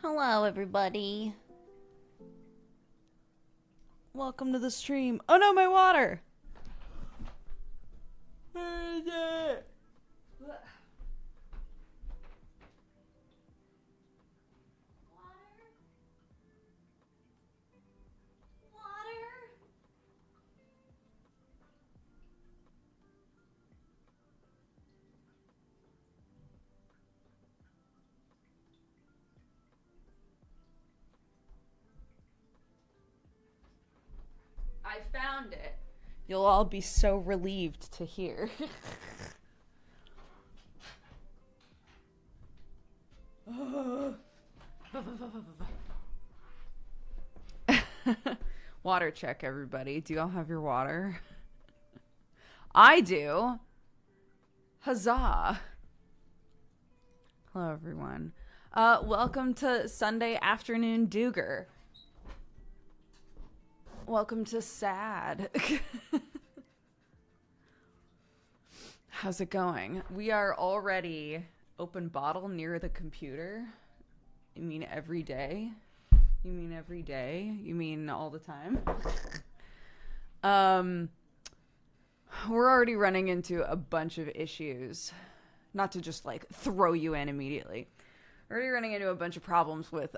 Hello, everybody. Welcome to the stream. Oh no, my water! Where is it? I found it. You'll all be so relieved to hear. Water check, everybody. Do you all have your water? I do. Huzzah. Hello, everyone. Welcome to Sunday afternoon Dooger. Welcome to Sad. How's it going? We are already open bottle near the computer. You mean every day? You mean every day? You mean all the time? We're already running into a bunch of issues. Not to just like throw you in immediately. We're already running into a bunch of problems with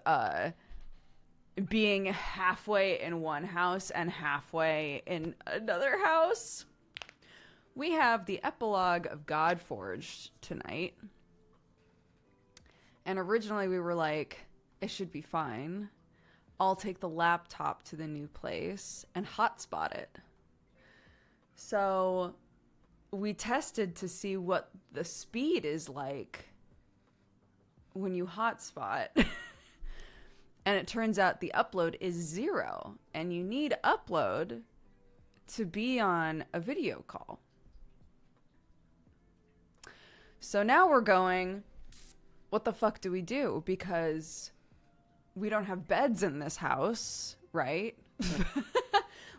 being halfway in one house and halfway in another house. We have the epilogue of Godforged tonight. And originally we were like, it should be fine. I'll take the laptop to the new place and hotspot it. So we tested to see what the speed is like when you hotspot. And it turns out the upload is 0. And you need upload to be on a video call. So now we're going, what the fuck do we do? Because we don't have beds in this house, right?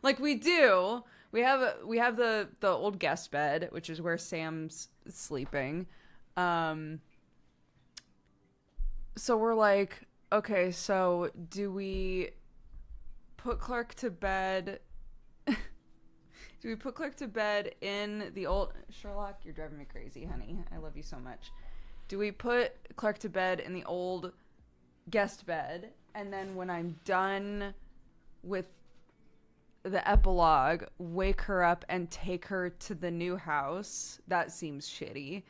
Like we do. We have the old guest bed, which is where Sam's sleeping. So we're like, okay, so do we put Clark to bed? Do we put Clark to bed in the old... Sherlock, you're driving me crazy, honey. I love you so much. Do we put Clark to bed in the old guest bed, and then when I'm done with the epilogue, wake her up and take her to the new house? That seems shitty.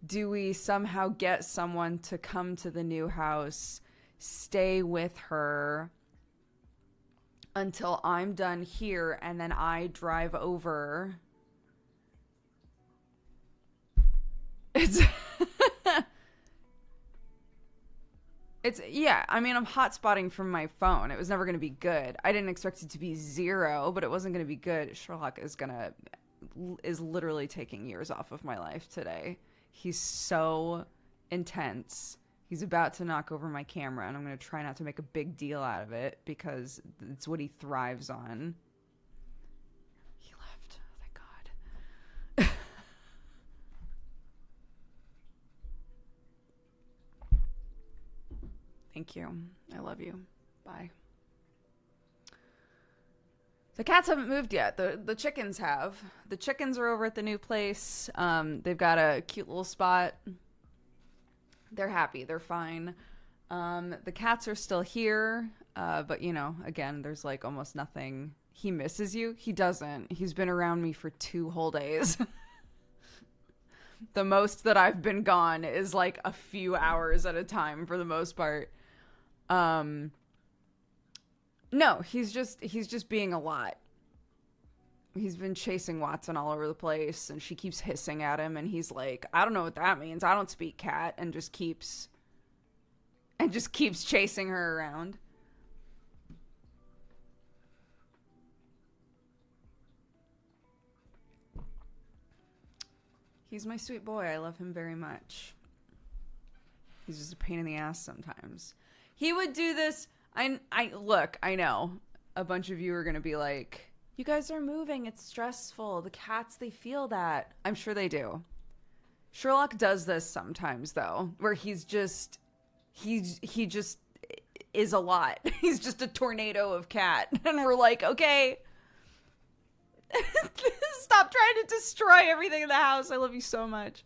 Do we somehow get someone to come to the new house, stay with her until I'm done here, and then I drive over? Yeah, I mean, I'm hotspotting from my phone. It was never going to be good. I didn't expect it to be 0, but it wasn't going to be good. Sherlock is literally taking years off of my life today. He's so intense. He's about to knock over my camera, and I'm going to try not to make a big deal out of it because it's what he thrives on. He left. Oh, thank God. Thank you. I love you. Bye. The cats haven't moved yet. The chickens have. The chickens are over at the new place. They've got a cute little spot. They're happy. They're fine. The cats are still here. But, you know, again, there's like almost nothing. He misses you. He doesn't. He's been around me for 2 whole days. The most that I've been gone is like a few hours at a time for the most part. No, he's just being a lot. He's been chasing Watson all over the place, and she keeps hissing at him, and he's like, I don't know what that means. I don't speak cat, and just keeps chasing her around. He's my sweet boy. I love him very much. He's just a pain in the ass sometimes. He would do this. Look, I know a bunch of you are going to be like, you guys are moving. It's stressful. The cats, they feel that. I'm sure they do. Sherlock does this sometimes, though, where he just is a lot. He's just a tornado of cat. And we're like, okay, stop trying to destroy everything in the house. I love you so much.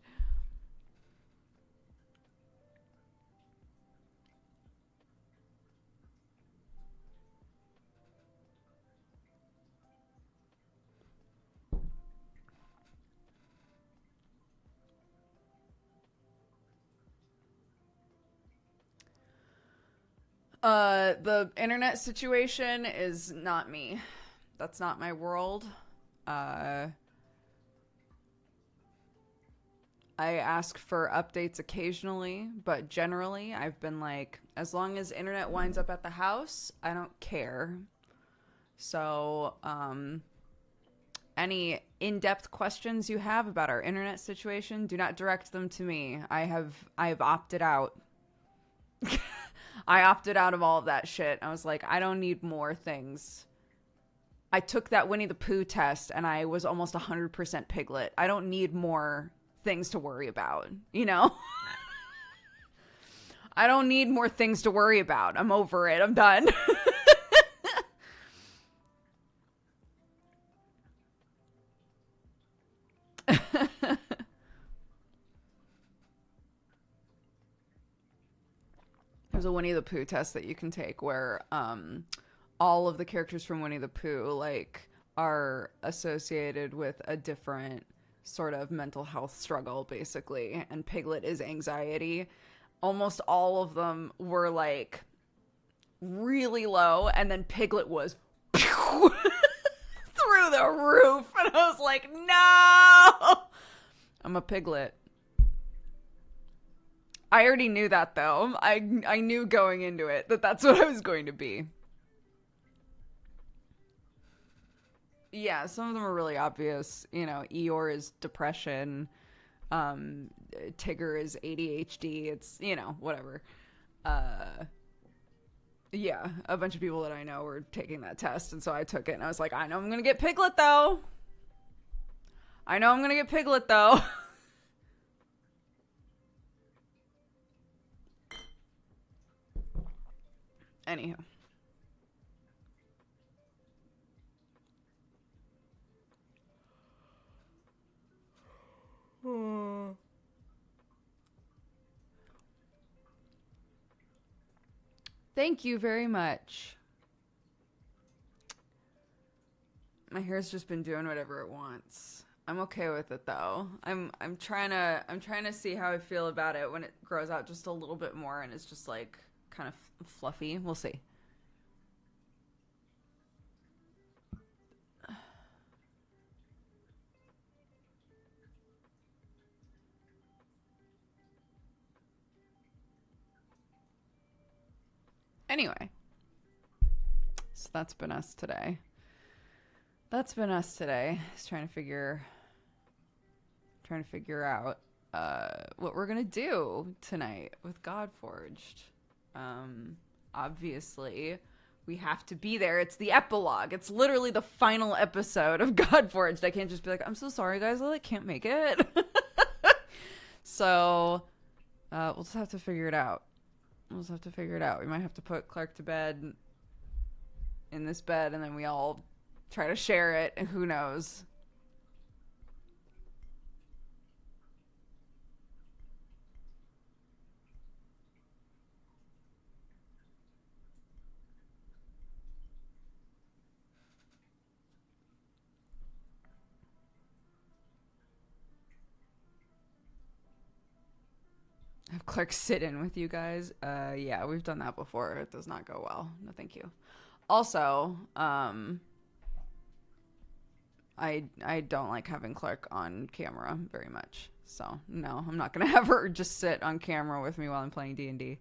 The internet situation is not me. That's not my world. I ask for updates occasionally, but generally I've been like, as long as internet winds up at the house, I don't care. So, any in-depth questions you have about our internet situation, do not direct them to me. I have opted out. I opted out of all of that shit. I was like, I don't need more things. I took that Winnie the Pooh test and I was almost 100% Piglet. I don't need more things to worry about, you know? I don't need more things to worry about. I'm over it. I'm done. There's a Winnie the Pooh test that you can take where all of the characters from Winnie the Pooh like are associated with a different sort of mental health struggle, basically, and Piglet is anxiety. Almost all of them were like really low, and then Piglet was through the roof, and I was like, no, I'm a Piglet. I already knew that, though. I knew going into it that that's what I was going to be. Yeah, some of them are really obvious. You know, Eeyore is depression. Tigger is ADHD. It's, you know, whatever. Yeah, a bunch of people that I know were taking that test, and so I took it, and I was like, I know I'm gonna get Piglet, though. I know I'm gonna get Piglet, though. Anywho. Thank you very much. My hair's just been doing whatever it wants. I'm okay with it though. I'm trying to see how I feel about it when it grows out just a little bit more and it's just like kind of fluffy. We'll see. Anyway, so that's been us today. That's been us today. Just trying to figure out what we're gonna do tonight with Godforged. Obviously, we have to be there. It's the epilogue. It's literally the final episode of Godforged. I can't just be like, I'm so sorry, guys. I can't make it. So we'll just have to figure it out. We'll just have to figure it out. We might have to put Clark to bed in this bed, and then we all try to share it, and who knows. Have Clark sit in with you guys. Yeah, we've done that before. It does not go well. No, thank you. Also, I don't like having Clark on camera very much. So, no, I'm not going to have her just sit on camera with me while I'm playing D&D.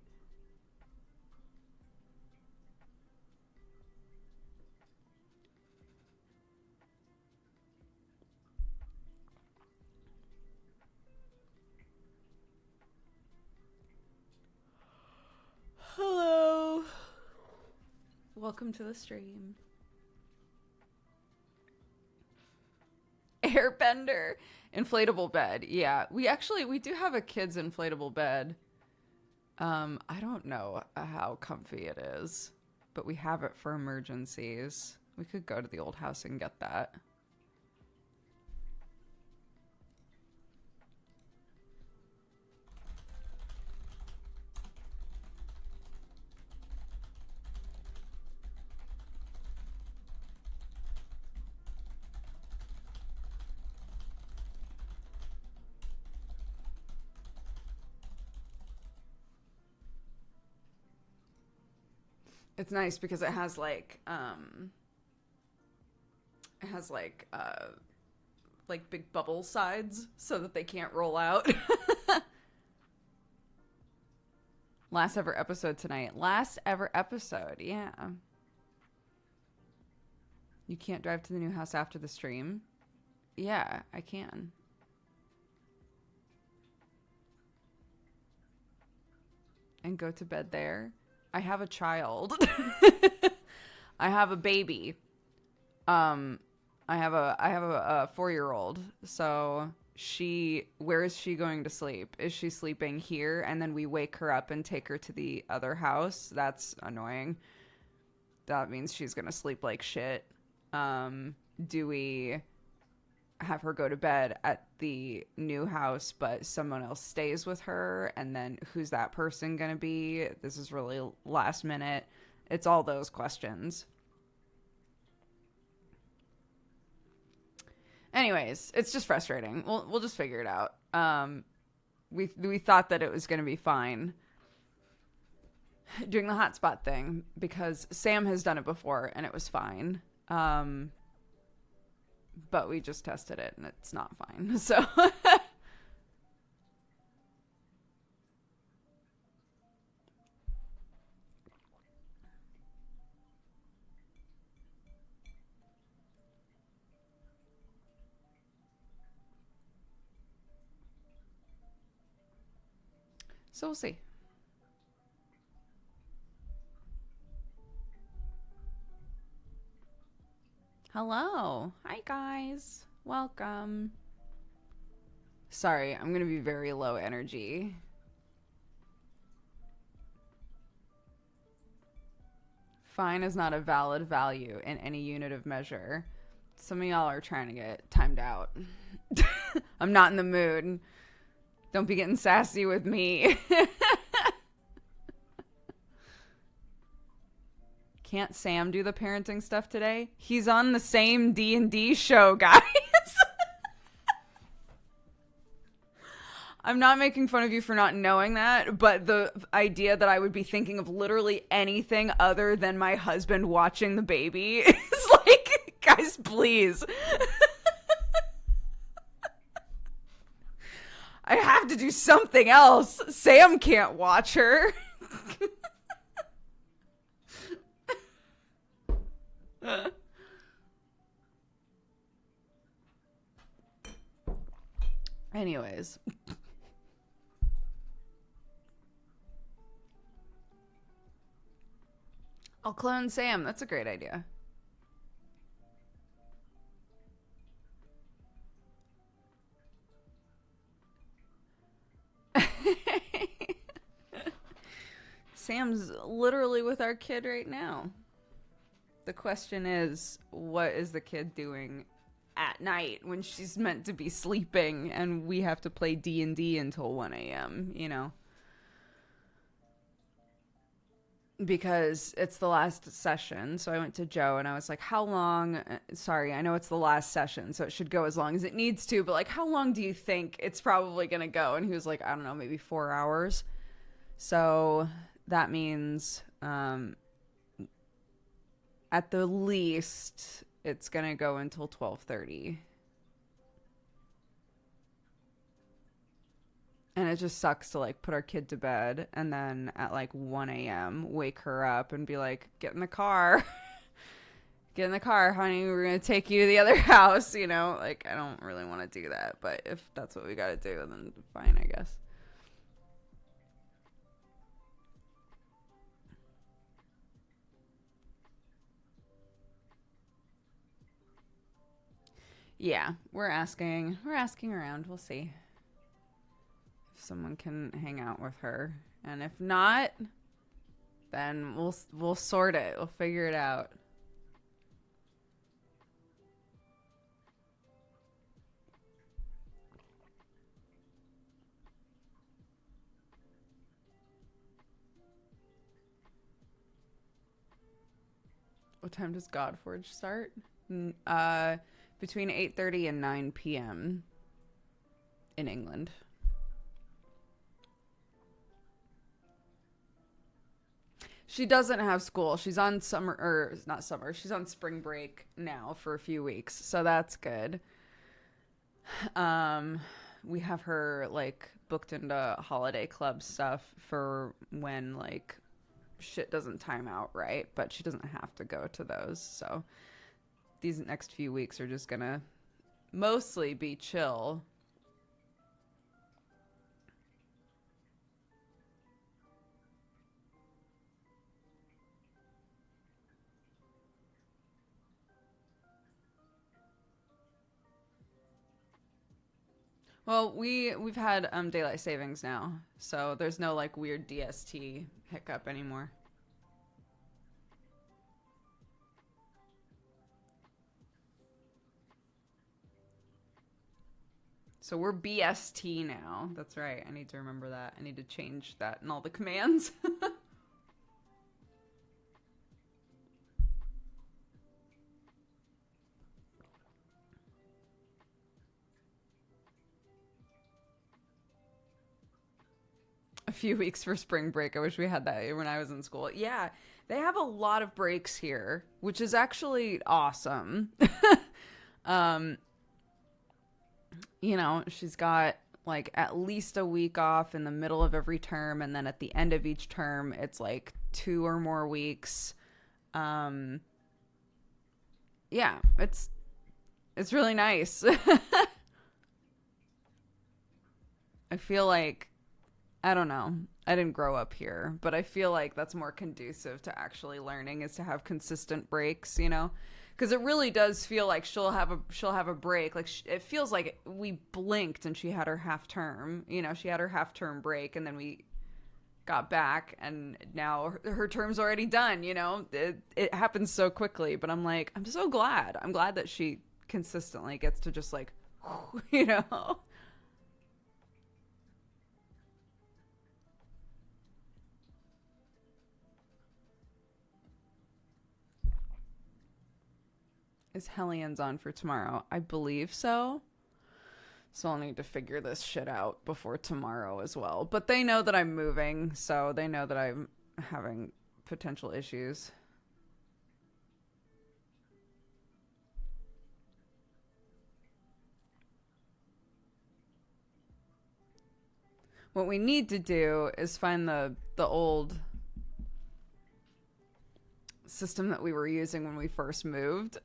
Hello. Welcome to the stream. Airbender. Inflatable bed. Yeah, we do have a kid's inflatable bed. I don't know how comfy it is, but we have it for emergencies. We could go to the old house and get that. It's nice because it has like big bubble sides so that they can't roll out. Last ever episode tonight. Last ever episode, yeah. You can't drive to the new house after the stream? Yeah, I can. And go to bed there. I have a child. I have a baby. I have a 4-year-old. So where is she going to sleep? Is she sleeping here and then we wake her up and take her to the other house? That's annoying. That means she's going to sleep like shit. Do we have her go to bed at the new house, but someone else stays with her? And then who's that person going to be? This is really last minute. It's all those questions. Anyways, it's just frustrating. We'll just figure it out. We thought that it was going to be fine doing the hotspot thing because Sam has done it before and it was fine. But we just tested it and it's not fine. So we'll see. Hello. Hi, guys. Welcome. Sorry, I'm going to be very low energy. Fine is not a valid value in any unit of measure. Some of y'all are trying to get timed out. I'm not in the mood. Don't be getting sassy with me. Can't Sam do the parenting stuff today? He's on the same D&D show, guys. I'm not making fun of you for not knowing that, but the idea that I would be thinking of literally anything other than my husband watching the baby is like, guys, please. I have to do something else. Sam can't watch her. Anyways. I'll clone Sam. That's a great idea. Sam's literally with our kid right now. The question is, what is the kid doing at night when she's meant to be sleeping and we have to play D&D until 1 a.m., you know? Because it's the last session, so I went to Joe and I was like, how long, sorry, I know it's the last session, so it should go as long as it needs to, but like, how long do you think it's probably gonna go? And he was like, I don't know, maybe 4 hours. So that means at the least it's gonna go until 12:30. And it just sucks to like put our kid to bed and then at like 1 a.m. wake her up and be like, get in the car. Get in the car, honey. We're going to take you to the other house. You know, like I don't really want to do that. But if that's what we got to do, then fine, I guess. Yeah, we're asking around. We'll see if someone can hang out with her And if not, then we'll sort it. We'll figure it out. What time does Godforge start? Between 8:30 and 9 p.m. in England. She doesn't have school. She's on summer, or not summer. She's on spring break now for a few weeks, so that's good. We have her like booked into holiday club stuff for when like shit doesn't time out right, but she doesn't have to go to those. So these next few weeks are just gonna mostly be chill. Well, we've had daylight savings now, so there's no like weird DST hiccup anymore. So we're BST now. That's right. I need to remember that. I need to change that in all the commands. A few weeks for spring break. I wish we had that when I was in school. Yeah, they have a lot of breaks here, which is actually awesome. um, you know, she's got like at least a week off in the middle of every term, and then at the end of each term, it's like 2 or more weeks. Yeah, it's really nice. I feel like I don't know. I didn't grow up here, but I feel like that's more conducive to actually learning is to have consistent breaks, you know? Because it really does feel like she'll have a break. Like it feels like we blinked and she had her half term. You know, she had her half term break, and then we got back, and now her term's already done. You know, it happens so quickly. But I'm like, I'm so glad. I'm glad that she consistently gets to just like, you know. Is Hellions on for tomorrow? I believe so. So I'll need to figure this shit out before tomorrow as well. But they know that I'm moving, so they know that I'm having potential issues. What we need to do is find the old system that we were using when we first moved.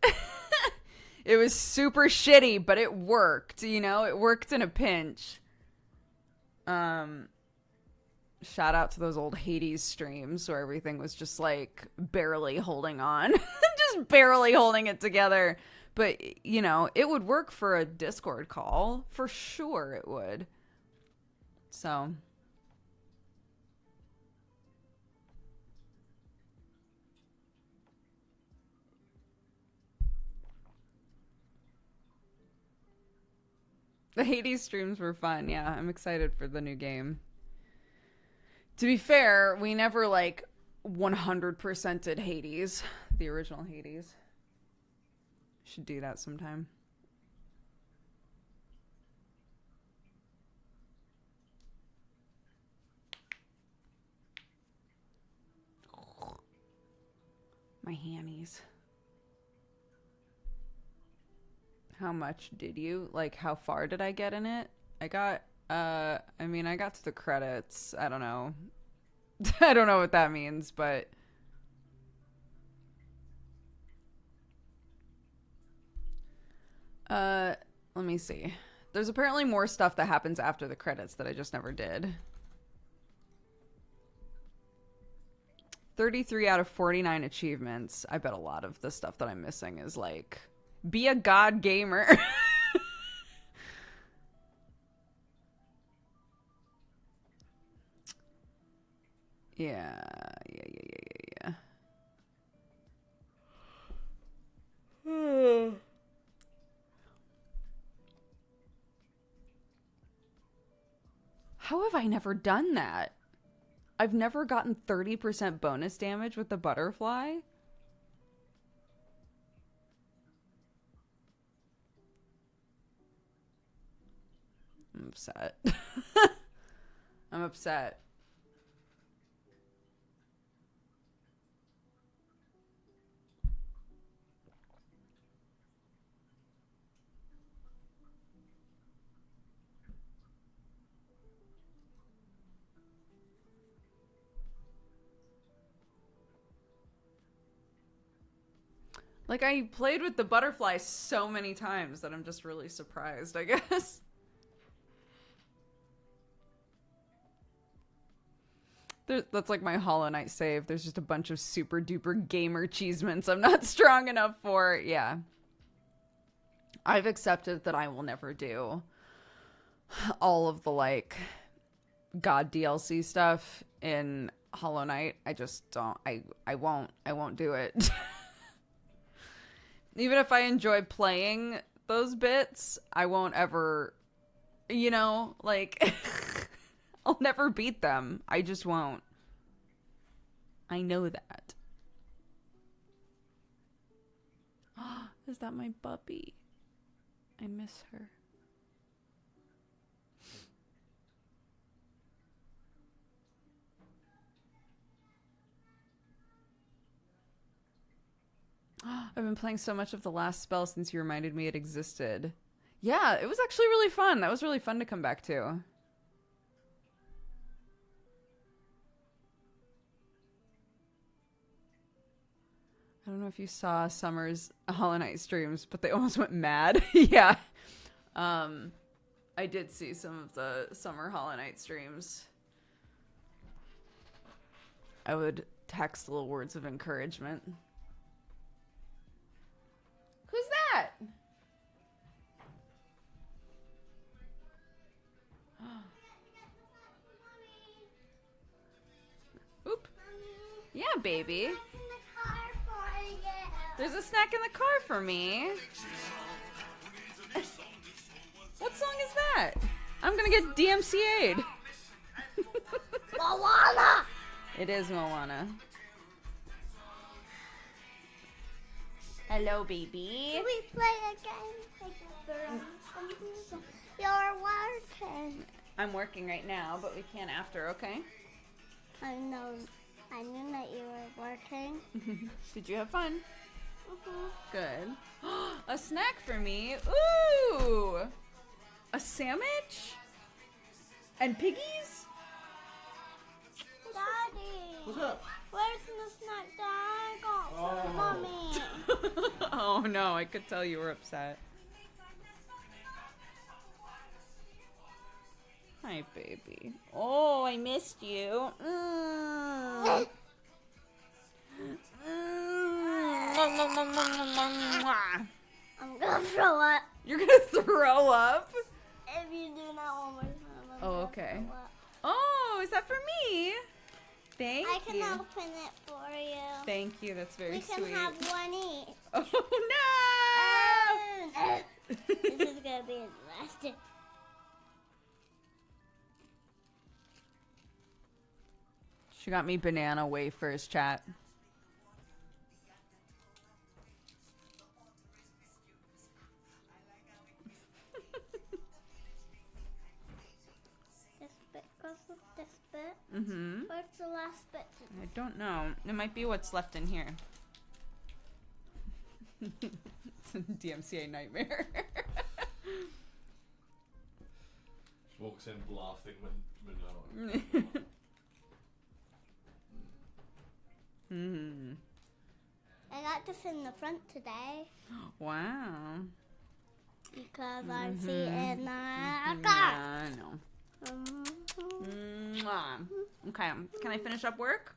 It was super shitty, but it worked, you know? It worked in a pinch. Shout out to those old Hades streams where everything was just like barely holding on. Just barely holding it together. But, you know, it would work for a Discord call. For sure it would. So the Hades streams were fun. Yeah, I'm excited for the new game. To be fair, we never like 100%ed Hades, the original Hades. Should do that sometime. My hannies. How much did you? Like, how far did I get in it? I got, I mean, I got to the credits. I don't know. I don't know what that means, but... let me see. There's apparently more stuff that happens after the credits that I just never did. 33 out of 49 achievements. I bet a lot of the stuff that I'm missing is like, be a god gamer. Yeah. How have I never done that? I've never gotten 30% bonus damage with the butterfly. I'm upset. I'm upset. Like, I played with the butterfly so many times that I'm just really surprised, I guess. That's like my Hollow Knight save. There's just a bunch of super duper gamer achievements I'm not strong enough for. Yeah. I've accepted that I will never do all of the, like, God DLC stuff in Hollow Knight. I just don't. I won't do it. Even if I enjoy playing those bits, I won't ever, you know, like, I'll never beat them. I just won't. I know that. Is that my puppy? I miss her. I've been playing so much of the last spell since you reminded me it existed. Yeah, it was actually really fun. That was really fun to come back to. I don't know if you saw Summer's Hollow Knight streams, but they almost went mad. Yeah. I did see some of the Summer Hollow Knight streams. I would text little words of encouragement. Who's that? Oop. Yeah, baby. There's a snack in the car for me. What song is that? I'm gonna get DMCA'd. Moana! It is Moana. Hello, baby. Can we play again? You're working. I'm working right now, but we can after, okay? I know. I knew that you were working. Did you have fun? Mm-hmm. Good. A snack for me. Ooh! A sandwich? And piggies? Daddy! What's up? Where's the snack that I got for Mommy? Oh no, I could tell you were upset. Hi, baby. Oh, I missed you. I'm gonna throw up. You're gonna throw up? If you do that one more time, I'm Oh, gonna okay. throw up. Oh, is that for me? Thank I can you. open it for you. Thank you, that's very We can sweet. have one each. Oh no! This is gonna be interesting. She got me banana wafers, chat. This bit goes with this bit. Mm-hmm. Where's the last bit? I don't know. It might be what's left in here. It's a DMCA nightmare. She walks in blasting Manila. Mm-hmm. I got this in the front today Wow. because I see it in the Yeah, car. I know. Mhm. Mwah. Okay, can I finish up work?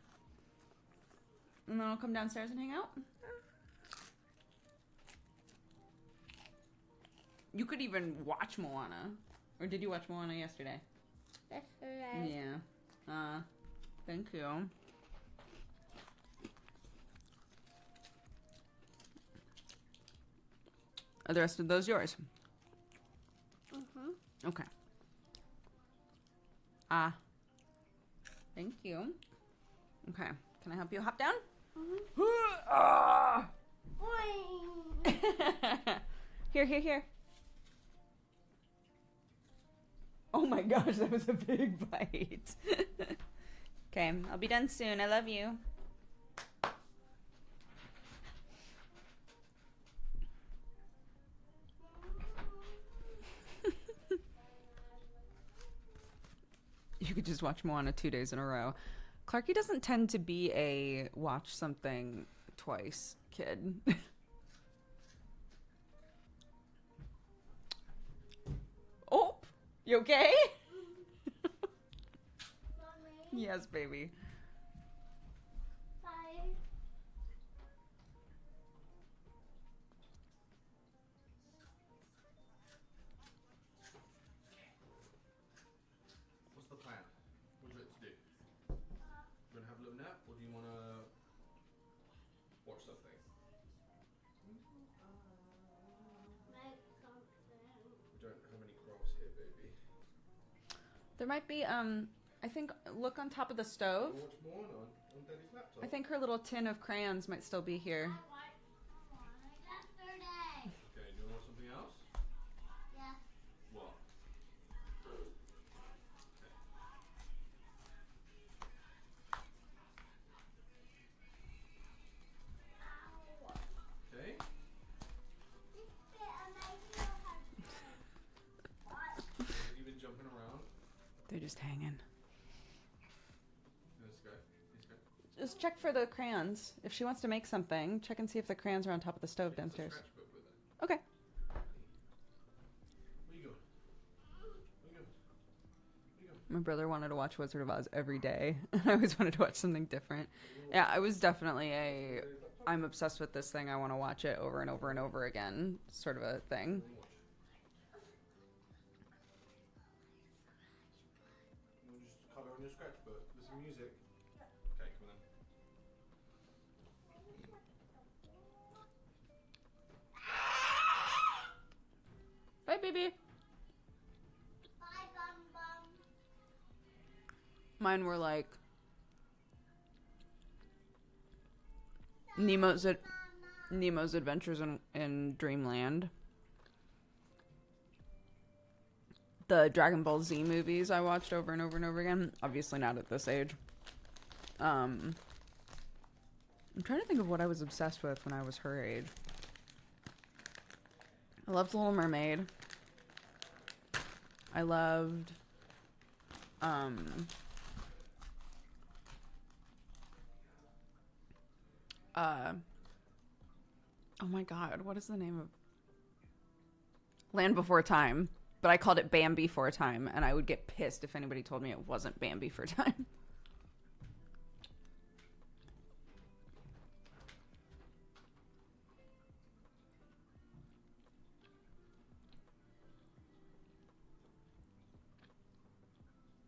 And then I'll come downstairs and hang out? You could even watch Moana. Or did you watch Moana yesterday? Yesterday. Yeah. Thank you. Are the rest of those yours? Mm-hmm. Okay. Thank you. Okay. Can I help you hop down? Mm-hmm. Here. Oh my gosh, that was a big bite. Okay, I'll be done soon. I love you. You could just watch Moana 2 days in a row. Clarky doesn't tend to be a watch something twice kid. Oh, you okay? Yes, baby. Bye. What's the plan? What would you like to do? You want to have a little nap, or do you want to watch something? Make something. We don't have any crafts here, baby. There might be, I think, look on top of the stove. Watch more on Daddy's laptop. I think her little tin of crayons might still be here. I watched Moana yesterday. Okay, do you want something else? Yes. What? Okay. Have you been jumping around? They're just hanging. Let's go. Just check for the crayons. If she wants to make something, check and see if the crayons are on top of the stove downstairs. Scratchbook with it. Okay. Where you going? Where you going? Where you going? My brother wanted to watch Wizard of Oz every day, and I always wanted to watch something different. Yeah, I was definitely I'm obsessed with this thing. I want to watch it over and over and over again, sort of a thing. You want to just colour on your scratchbook? Listen to music? Okay, come on then. Bye, baby. Bye, Bum Bum. Mine were like Nemo's Adventures in Dreamland. The Dragon Ball Z movies I watched over and over and over again. Obviously not at this age. I'm trying to think of what I was obsessed with when I was her age. I loved Little Mermaid. I loved oh my god, what is the name of Land Before Time? But I called it Bambi for a time, and I would get pissed if anybody told me it wasn't Bambi for a time.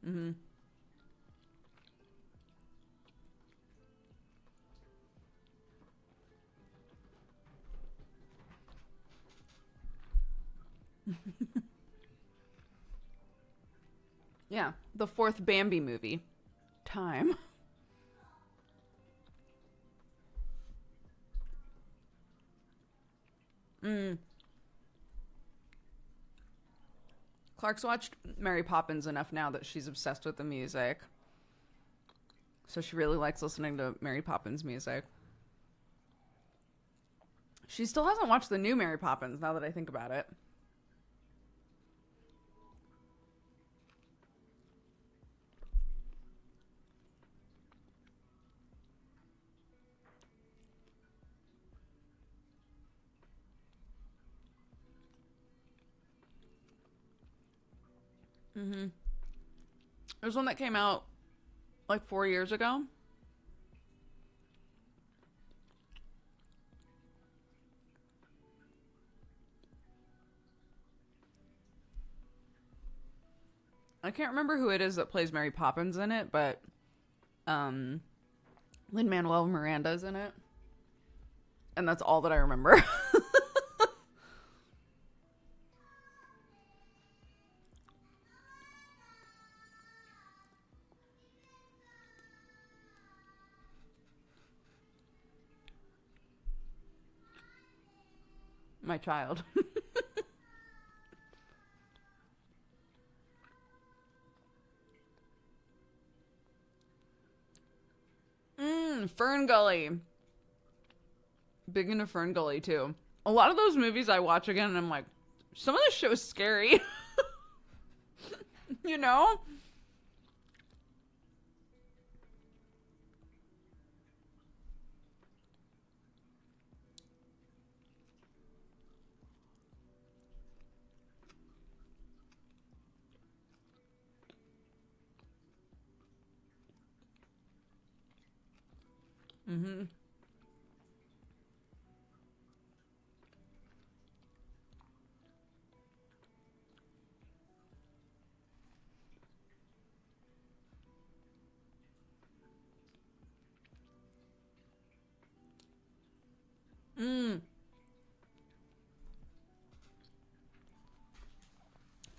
Mm-hmm. Yeah, the fourth Bambi movie. Time. Clark's watched Mary Poppins enough now that she's obsessed with the music. So she really likes listening to Mary Poppins music. She still hasn't watched the new Mary Poppins, now that I think about it. Mm-hmm. There's one that came out like 4 years ago. I can't remember who it is that plays Mary Poppins in it, but Lin-Manuel Miranda's in it. And that's all that I remember. my child. Fern Gully. Big into Fern Gully too. A lot of those movies I watch again and I'm like, some of this shit was scary. You know? Mm-hmm.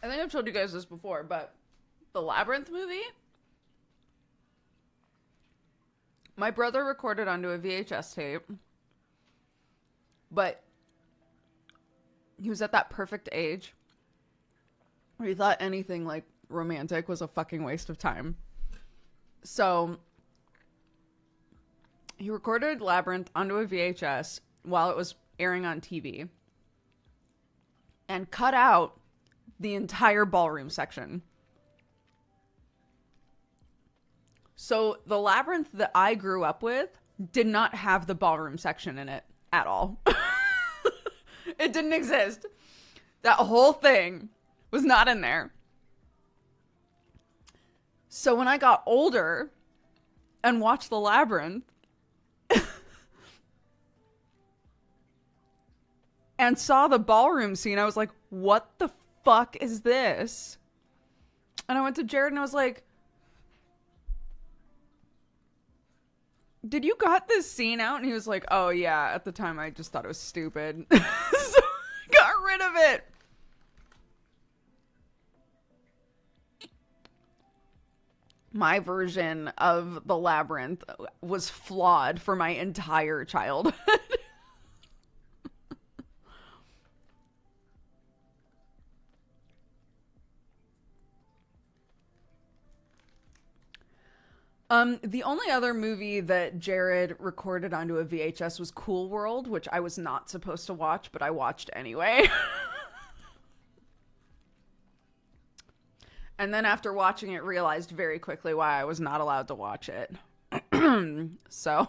I think I've told you guys this before, but the Labyrinth movie, my brother recorded onto a VHS tape, but he was at that perfect age where he thought anything like romantic was a fucking waste of time. So he recorded Labyrinth onto a VHS while it was airing on TV and cut out the entire ballroom section. So the Labyrinth that I grew up with did not have the ballroom section in it at all. It didn't exist. That whole thing was not in there. So when I got older and watched the Labyrinth and saw the ballroom scene, I was like, what the fuck is this? And I went to Jared and I was like, did you got this scene out? And he was like, oh yeah, at the time I just thought it was stupid. So I got rid of it. My version of the Labyrinth was flawed for my entire childhood. The only other movie that Jared recorded onto a VHS was Cool World, which I was not supposed to watch, but I watched anyway. And then after watching it, realized very quickly why I was not allowed to watch it. So...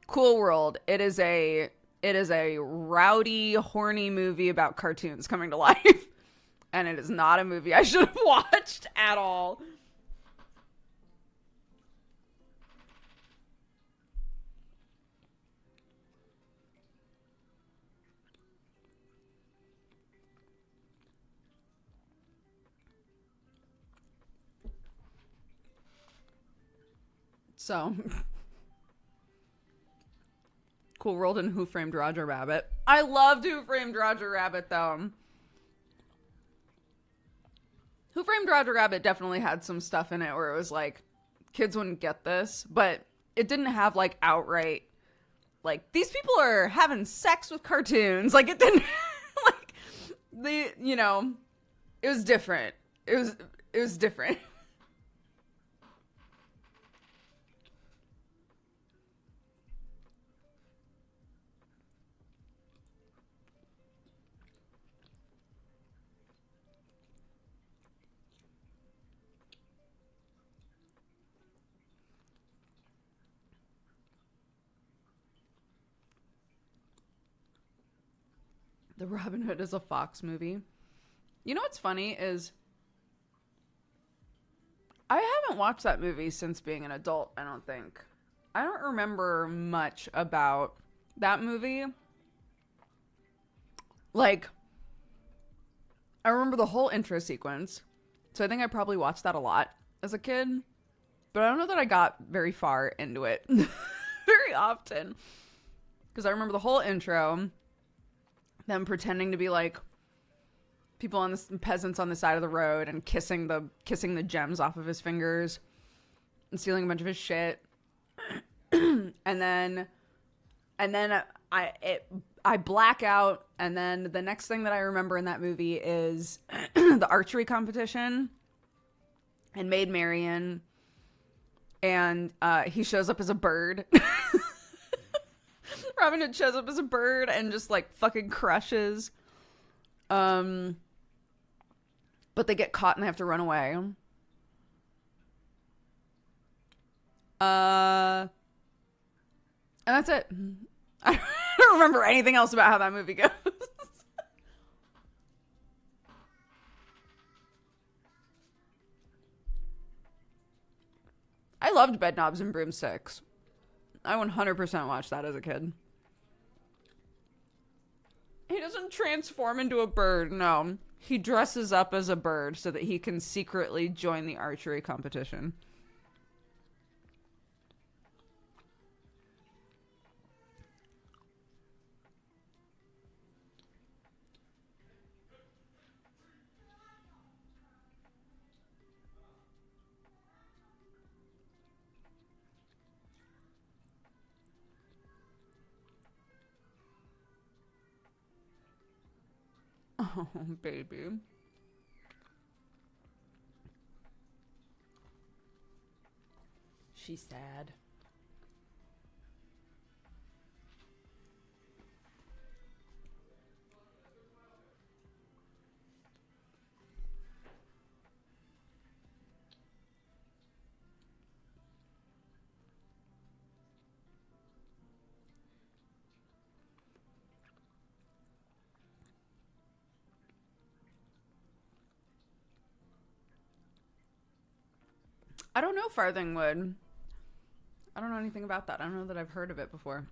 Cool World. It is a rowdy, horny movie about cartoons coming to life. And it is not a movie I should have watched at all. So, Cool World and Who Framed Roger Rabbit. I loved Who Framed Roger Rabbit, though. Who Framed Roger Rabbit definitely had some stuff in it where it was like, kids wouldn't get this, but it didn't have like outright, like, these people are having sex with cartoons. Like, it didn't, like, it was different. It was different. The Robin Hood is a Fox movie. You know what's funny is I haven't watched that movie since being an adult, I don't think. I don't remember much about that movie. Like, I remember the whole intro sequence. So I think I probably watched that a lot as a kid. But I don't know that I got very far into it very often. Because I remember the whole intro, them pretending to be like people on the peasants on the side of the road and kissing the gems off of his fingers and stealing a bunch of his shit. and then I black out, and then the next thing that I remember in that movie is the archery competition and Maid Marian, and he shows up as a bird. Robin Hood shows up as a bird and just like fucking crushes. But they get caught and they have to run away. And that's it. I don't remember anything else about how that movie goes. I loved Bedknobs and Broomsticks. I 100% watched that as a kid. He doesn't transform into a bird, no. He dresses up as a bird so that he can secretly join the archery competition. Oh, baby. She's sad. I don't know Farthingwood. I don't know anything about that. I don't know that I've heard of it before.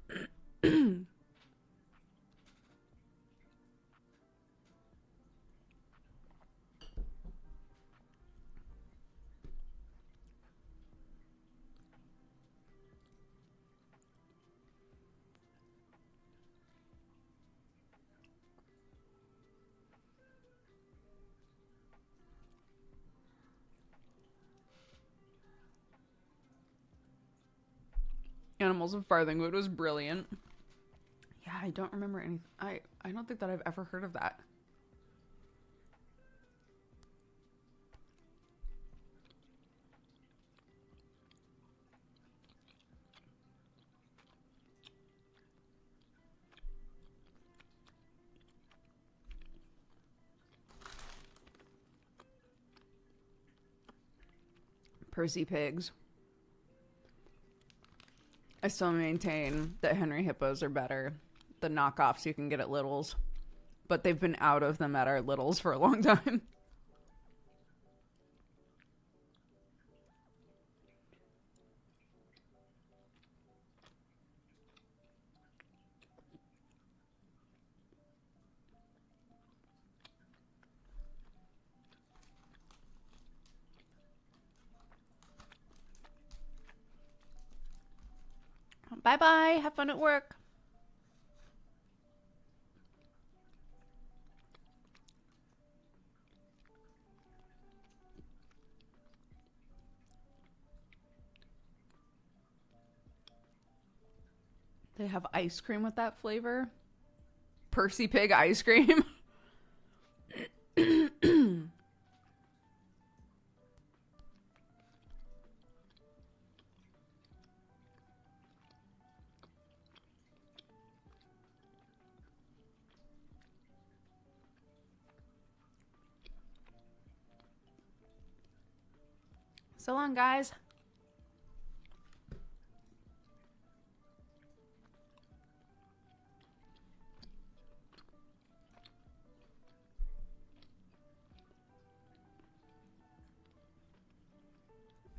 Animals of Farthingwood was brilliant. Yeah, I don't remember anything. I don't think that I've ever heard of that. Percy Pigs. I still maintain that Henry Hippos are better. The knockoffs you can get at Little's. But they've been out of them at our Little's for a long time. Bye-bye. Have fun at work. They have ice cream with that flavor. Percy Pig ice cream. So long, guys.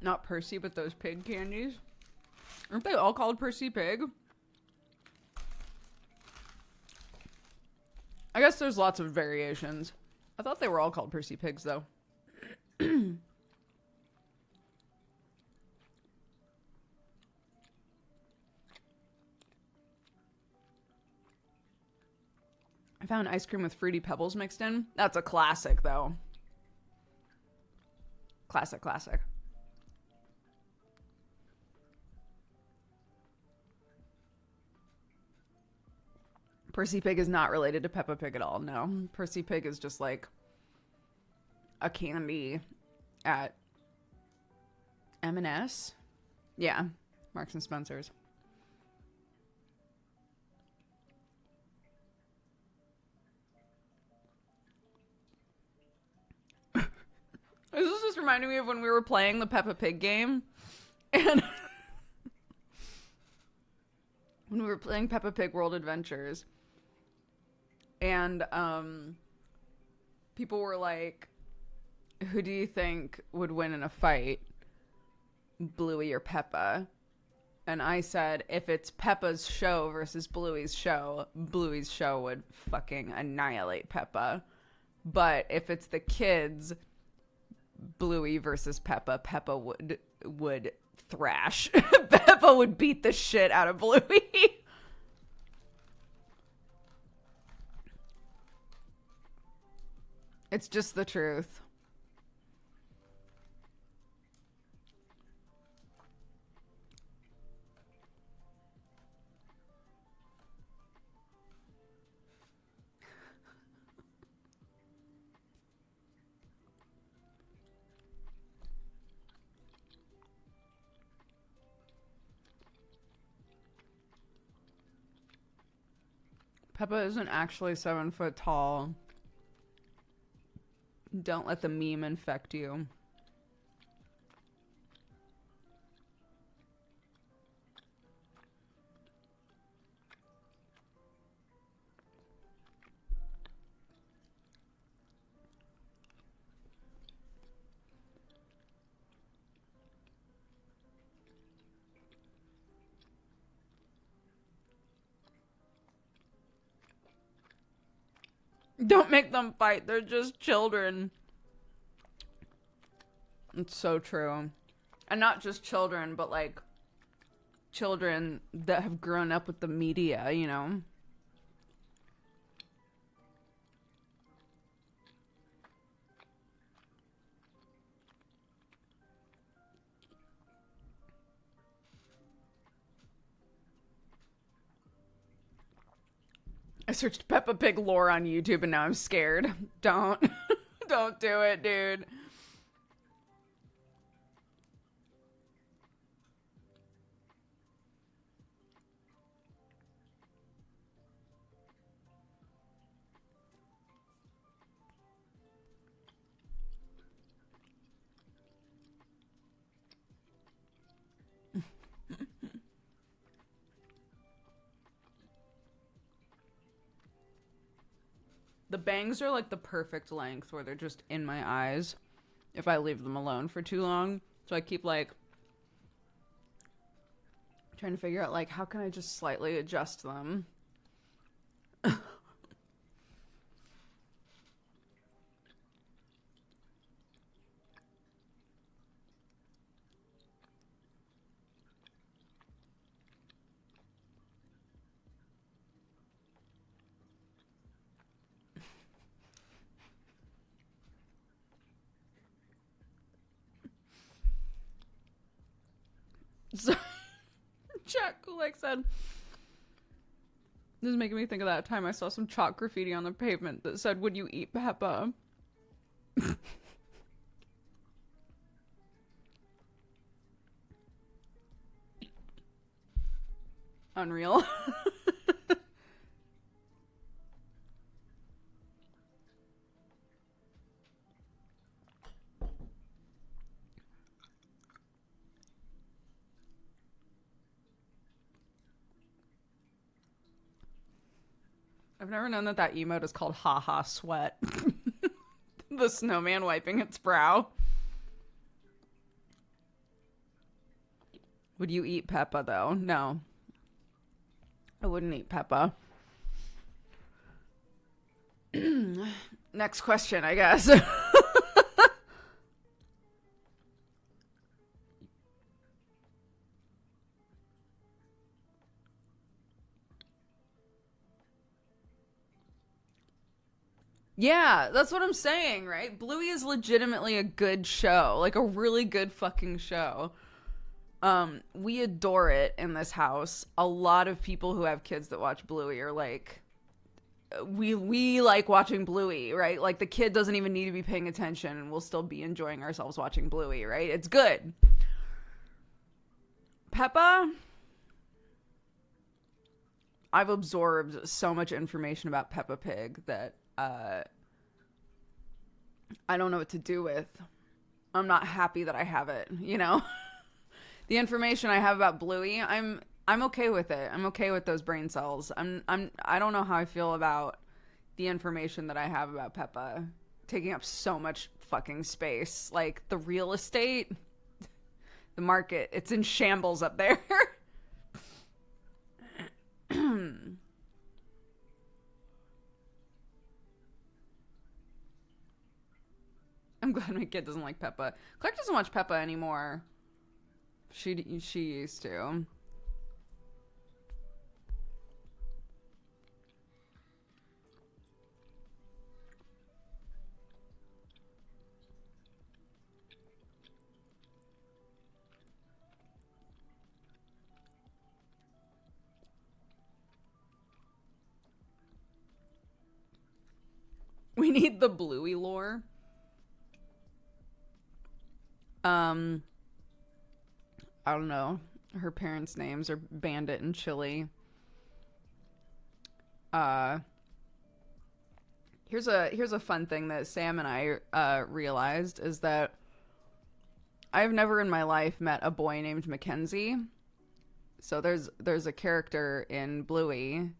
Not Percy, but those pig candies. Aren't they all called Percy Pig? I guess there's lots of variations. I thought they were all called Percy Pigs, though. I found ice cream with Fruity Pebbles mixed in. That's a classic, though. Classic, classic. Percy Pig is not related to Peppa Pig at all. No. Percy Pig is just like a candy at M&S. Yeah. Marks and Spencer's. This is just reminding me of when we were playing the Peppa Pig game. And when we were playing Peppa Pig World Adventures. And people were like, who do you think would win in a fight? Bluey or Peppa? And I said, if it's Peppa's show versus Bluey's show would fucking annihilate Peppa. But if it's the kids, Bluey versus Peppa, Peppa would thrash. Peppa would beat the shit out of Bluey. It's just the truth. Peppa isn't actually 7 foot tall. Don't let the meme infect you. Don't make them fight. They're just children. It's so true. And not just children, but like children that have grown up with the media, you know? I searched Peppa Pig lore on YouTube and now I'm scared. Don't. Don't do it, dude. The bangs are like the perfect length where they're just in my eyes if I leave them alone for too long. So I keep like trying to figure out like how can I just slightly adjust them. So, Jack Kulak said, this is making me think of that time I saw some chalk graffiti on the pavement that said, would you eat Peppa? Unreal. I've never known that that emote is called Ha Ha Sweat. The snowman wiping its brow. Would you eat Peppa, though? No. I wouldn't eat Peppa. Next question, I guess. Yeah, that's what I'm saying, right? Bluey is legitimately a good show. Like, a really good fucking show. We adore it in this house. A lot of people who have kids that watch Bluey are like, we like watching Bluey, right? Like the kid doesn't even need to be paying attention and we'll still be enjoying ourselves watching Bluey, right? It's good. Peppa, I've absorbed so much information about Peppa Pig that I don't know what to do with. I'm not happy that I have it, you know? The information I have about Bluey, I'm okay with it. I'm okay with those brain cells. I don't know how I feel about the information that I have about Peppa taking up so much fucking space. Like the real estate, the market, it's in shambles up there. I'm glad my kid doesn't like Peppa. Clark doesn't watch Peppa anymore. She used to. We need the Bluey lore. I don't know. Her parents' names are Bandit and Chili. Here's a fun thing that Sam and I realized is that I've never in my life met a boy named Mackenzie. So there's a character in Bluey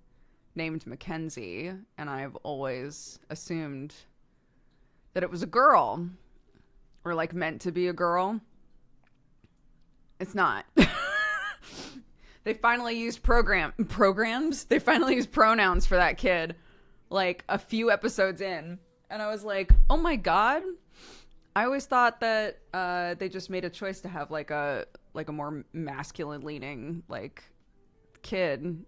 named Mackenzie, and I've always assumed that it was a girl or like meant to be a girl. It's not. They finally used programs. They finally used pronouns for that kid like a few episodes in, and I was like, oh my god. I always thought that they just made a choice to have like a more masculine leaning like kid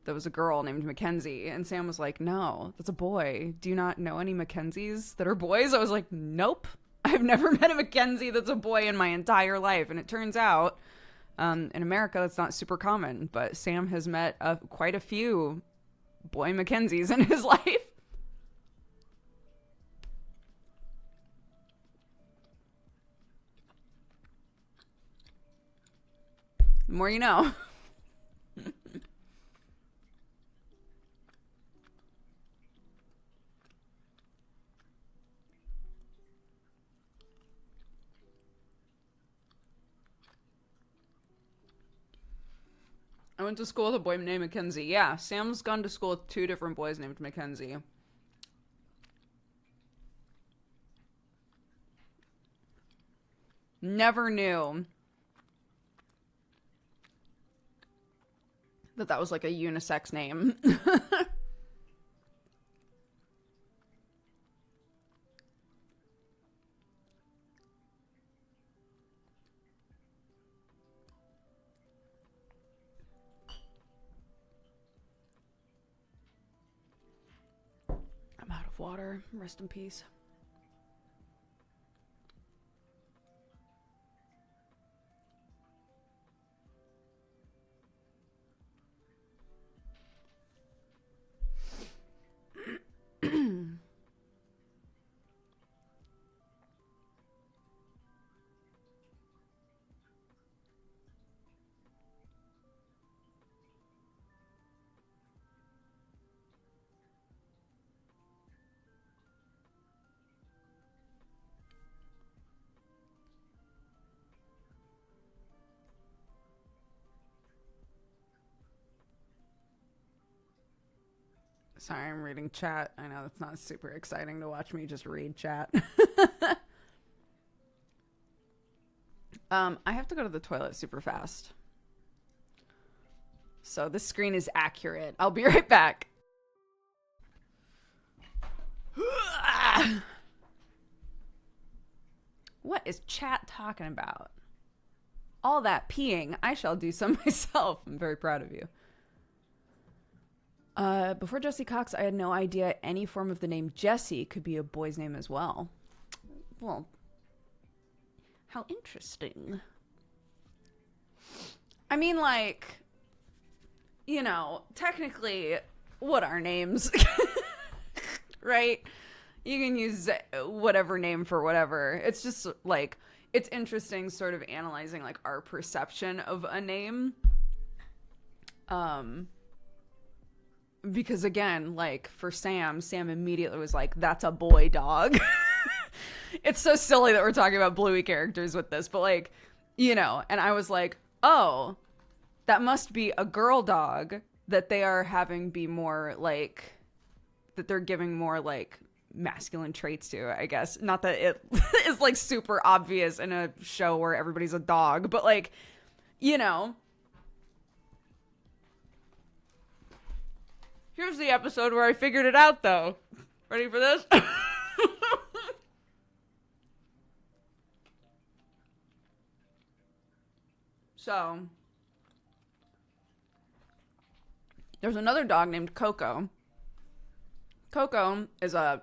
that was a girl named Mackenzie, and Sam was like, no, that's a boy. Do you not know any Mackenzies that are boys? I was like, nope, I've never met a Mackenzie that's a boy in my entire life. And it turns out in America that's not super common, but Sam has met quite a few boy Mackenzies in his life. The more you know. I went to school with a boy named Mackenzie. Yeah, Sam's gone to school with 2 different boys named Mackenzie. Never knew that was like a unisex name. I'm out of water. Rest in peace. Sorry, I'm reading chat. I know it's not super exciting to watch me just read chat. I have to go to the toilet super fast. So this screen is accurate. I'll be right back. What is chat talking about? All that peeing. I shall do some myself. I'm very proud of you. Before Jesse Cox, I had no idea any form of the name Jesse could be a boy's name as well. Well, how interesting. I mean, like, you know, technically, what are names? Right? You can use whatever name for whatever. It's just like, it's interesting sort of analyzing like our perception of a name. Because again, like for Sam immediately was like, that's a boy dog. It's so silly that we're talking about Bluey characters with this, but like, you know, and I was like, oh, that must be a girl dog that they are having be more like, that they're giving more like masculine traits to, I guess. Not that it is like super obvious in a show where everybody's a dog, but like, you know. Here's the episode where I figured it out, though. Ready for this? So, there's another dog named Coco. Coco is a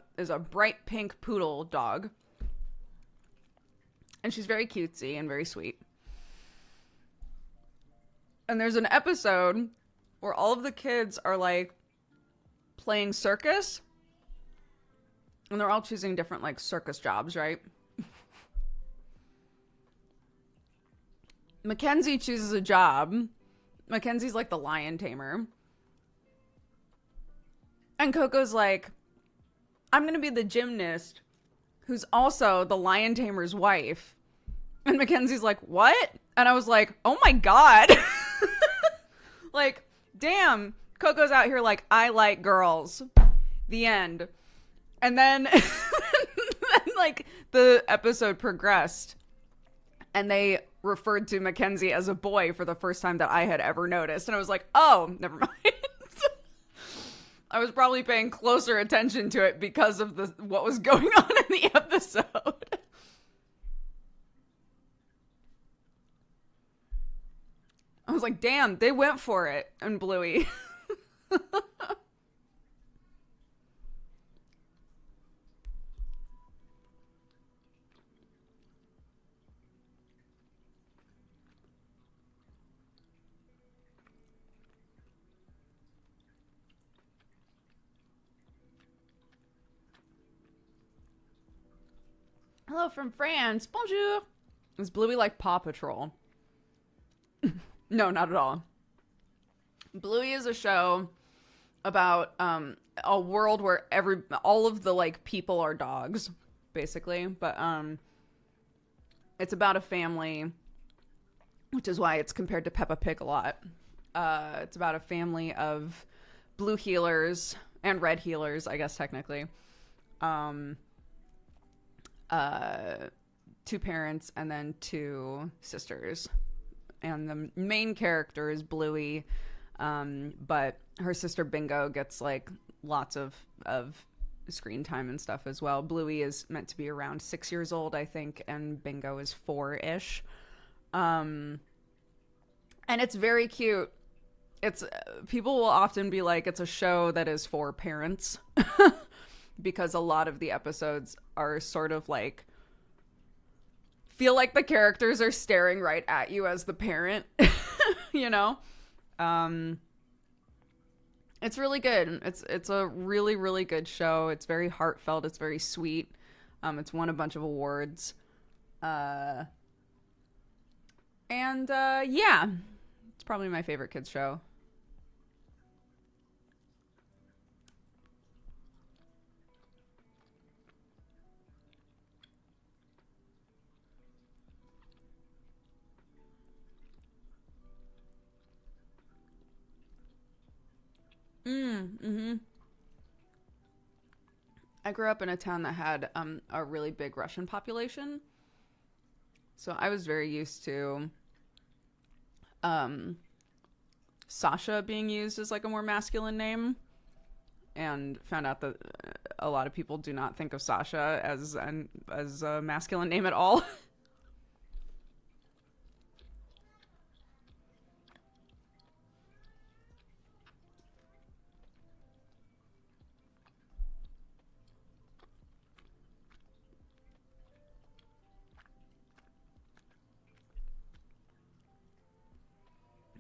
bright pink poodle dog. And she's very cutesy and very sweet. And there's an episode where all of the kids are like playing circus, and they're all choosing different like circus jobs, right? Mackenzie chooses a job. Mackenzie's like the lion tamer, and Coco's like, I'm gonna be the gymnast who's also the lion tamer's wife. And Mackenzie's like, what? And I was like, oh my god. Like, damn, Coco's out here like, I like girls. The end. And then, like, the episode progressed, and they referred to Mackenzie as a boy for the first time that I had ever noticed. And I was like, oh, never mind. I was probably paying closer attention to it because of what was going on in the episode. I was like, damn, they went for it in Bluey. Hello from France. Bonjour. Is Bluey like Paw Patrol? No, not at all. Bluey is a show about a world where all of the like people are dogs, basically. But it's about a family, which is why it's compared to Peppa Pig a lot. It's about a family of blue healers and red healers, I guess technically. Two parents and then two sisters. And the main character is Bluey, but her sister Bingo gets like lots of screen time and stuff as well. Bluey is meant to be around 6 years old, I think, and Bingo is 4-ish. And it's very cute. It's people will often be like, it's a show that is for parents because a lot of the episodes are sort of like, feel like the characters are staring right at you as the parent, you know? It's really good. It's a really, really good show. It's very heartfelt. It's very sweet. It's won a bunch of awards. Yeah, it's probably my favorite kids show. I grew up in a town that had a really big Russian population. So I was very used to Sasha being used as like a more masculine name, and found out that a lot of people do not think of Sasha as a masculine name at all.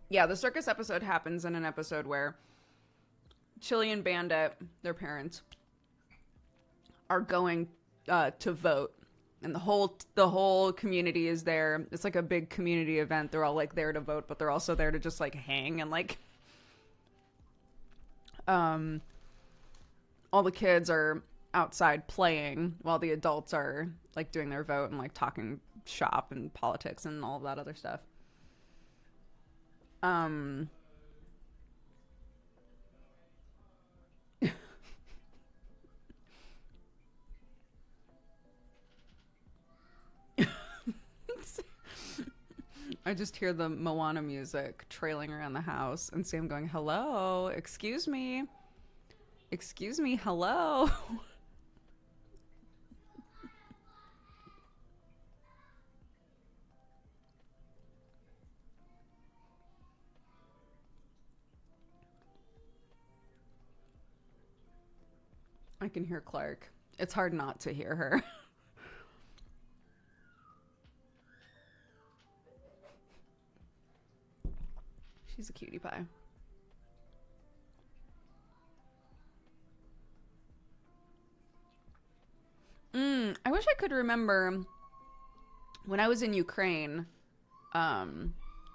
Yeah, the circus episode happens in an episode where Chili and Bandit, their parents, are going to vote, and the whole community is there. It's like a big community event. They're all like there to vote, but they're also there to just like hang and like all the kids are outside playing while the adults are like doing their vote and like talking shop and politics and all of that other stuff. I just hear the Moana music trailing around the house and Sam going, hello, excuse me, hello. I can hear Clark. It's hard not to hear her. She's a cutie pie. I wish I could remember when I was in Ukraine, I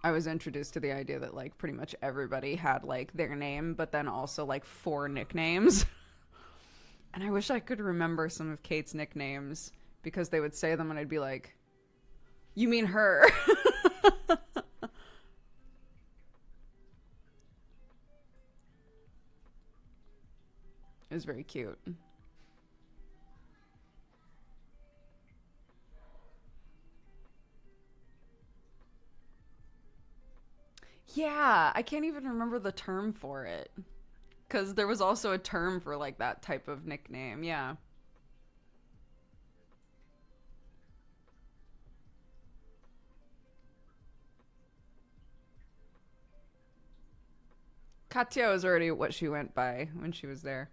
was introduced to the idea that like pretty much everybody had like their name, but then also like 4 nicknames. And I wish I could remember some of Kate's nicknames because they would say them and I'd be like, you mean her? It was very cute. Yeah, I can't even remember the term for it. Because there was also a term for like that type of nickname. Yeah. Katya was already what she went by when she was there.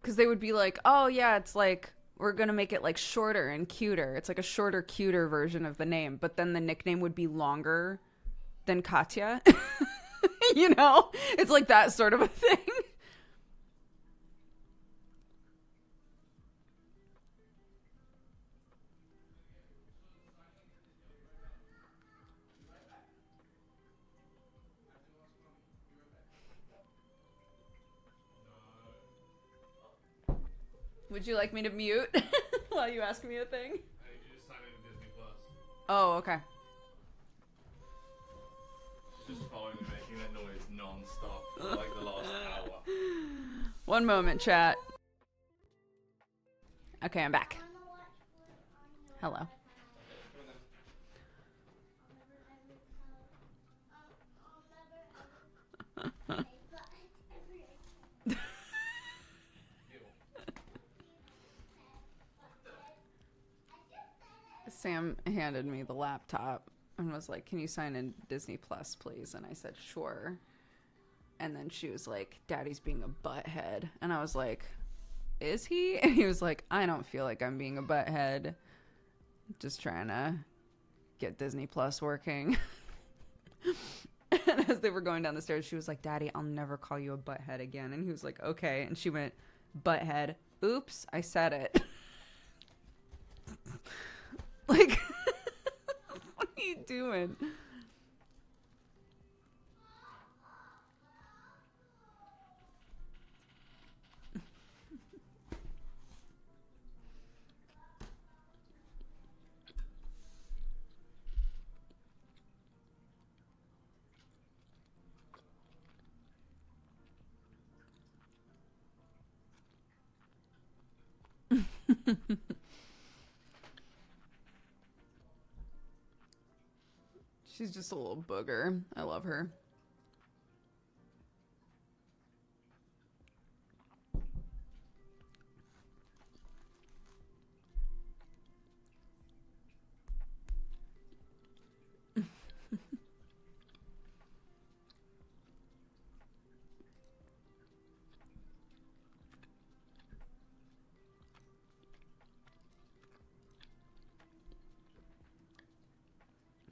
Because they would be like, oh yeah, it's like, we're going to make it like shorter and cuter. It's like a shorter, cuter version of the name. But then the nickname would be longer than Katya. You know? It's like that sort of a thing. Would you like me to mute while you ask me a thing? I need you to sign in Disney Plus. Oh, okay. She's just following me, making that noise non-stop for like the last hour. One moment, chat. Okay, I'm back. Hello. Sam handed me the laptop and was like, can you sign in Disney Plus, please? And I said, sure. And then she was like, Daddy's being a butthead. And I was like, is he? And he was like, I don't feel like I'm being a butthead. Just trying to get Disney Plus working. And as they were going down the stairs, she was like, Daddy, I'll never call you a butthead again. And he was like, okay. And she went, butthead. Oops, I said it. Like, what are you doing? She's just a little booger. I love her.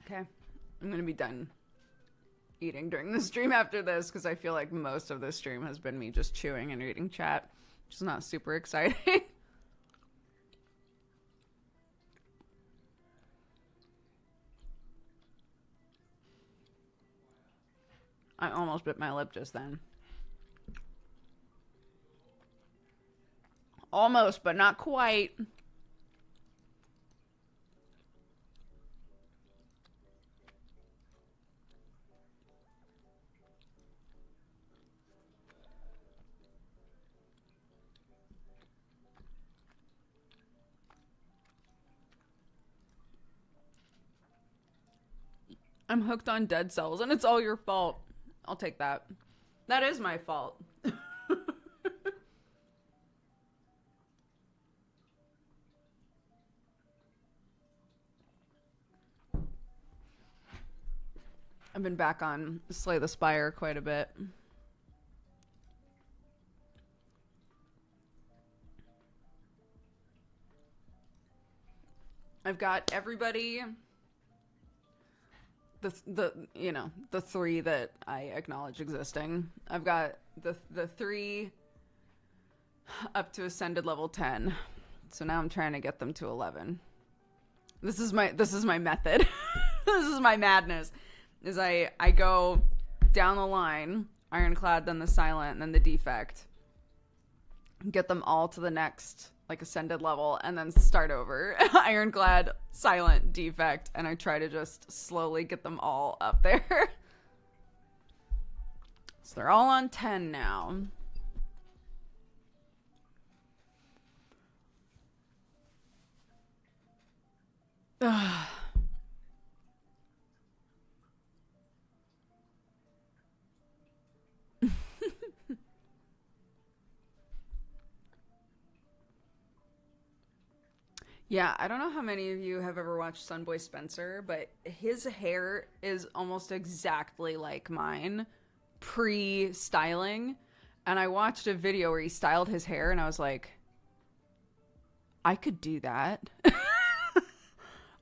Okay. I'm going to be done eating during the stream after this because I feel like most of this stream has been me just chewing and reading chat, which is not super exciting. I almost bit my lip just then. Almost, but not quite. I'm hooked on Dead Cells, and it's all your fault. I'll take that. That is my fault. I've been back on Slay the Spire quite a bit. I've got everybody, the three that I acknowledge existing. I've got the three up to Ascended level 10. So now I'm trying to get them to 11. This is my method. This is my madness. Is I go down the line, Ironclad, then the Silent, and then the Defect. Get them all to the next Ascended level, and then start over. Ironclad, Silent, Defect, and I try to just slowly get them all up there. So they're all on 10 now. Yeah, I don't know how many of you have ever watched Sunboy Spencer, but his hair is almost exactly like mine, pre-styling. And I watched a video where he styled his hair, and I was like, I could do that.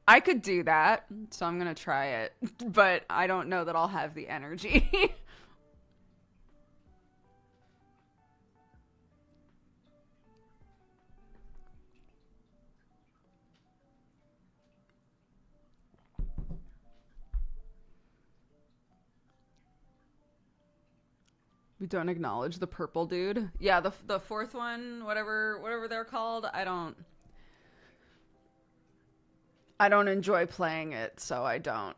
I could do that, so I'm going to try it. But I don't know that I'll have the energy. We don't acknowledge the purple dude. Yeah, the fourth one, whatever they're called, I don't enjoy playing it, so I don't.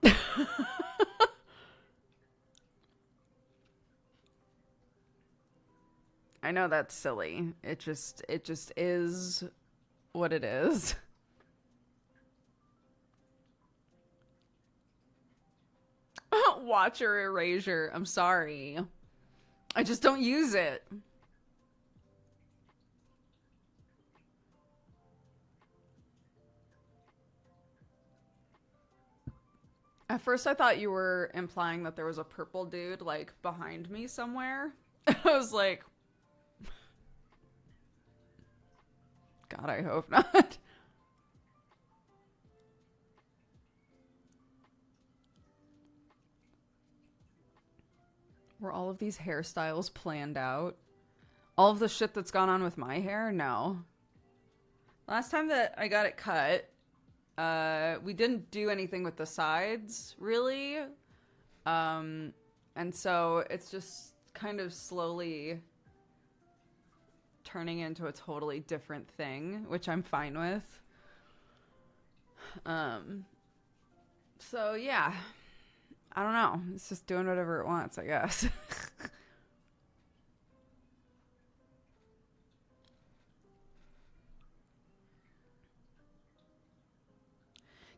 I know that's silly. It just is what it is. Watcher erasure. I'm sorry. I just don't use it. At first I thought you were implying that there was a purple dude behind me somewhere. I was like, God, I hope not. Were all of these hairstyles planned out? All of the shit that's gone on with my hair? No. Last time that I got it cut, we didn't do anything with the sides, really. And so it's just kind of slowly turning into a totally different thing, which I'm fine with. So yeah. I don't know. It's just doing whatever it wants, I guess.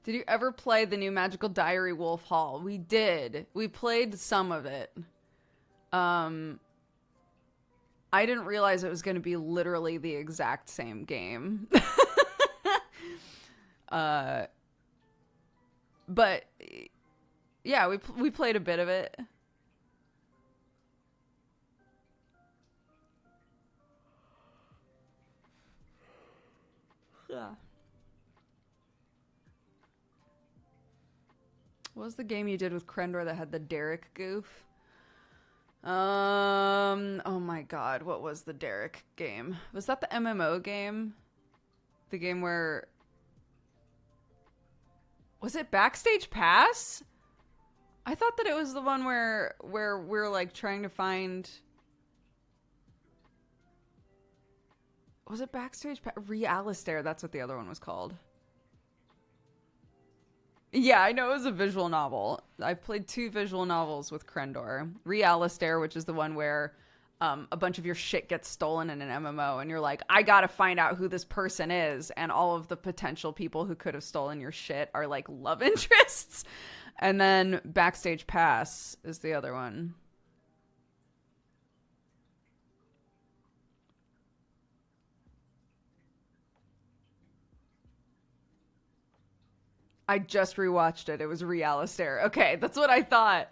Did you ever play the new Magical Diary Wolf Hall? We did. We played some of it. I didn't realize it was going to be literally the exact same game. But yeah, we played a bit of it. Yeah. What was the game you did with Krendor that had the Derek goof? Oh my god, what was the Derek game? Was that the MMO game? The game where... Was it Backstage Pass? I thought that it was the one where we're like trying to find... Was it Backstage Pass? Realistair, that's what the other one was called. Yeah, I know it was a visual novel. I've played 2 visual novels with Krendor. Realistair, which is the one where a bunch of your shit gets stolen in an MMO, and you're like, I gotta find out who this person is, and all of the potential people who could have stolen your shit are like love interests. And then Backstage Pass is the other one. I just rewatched it. It was Realistair. Okay, that's what I thought.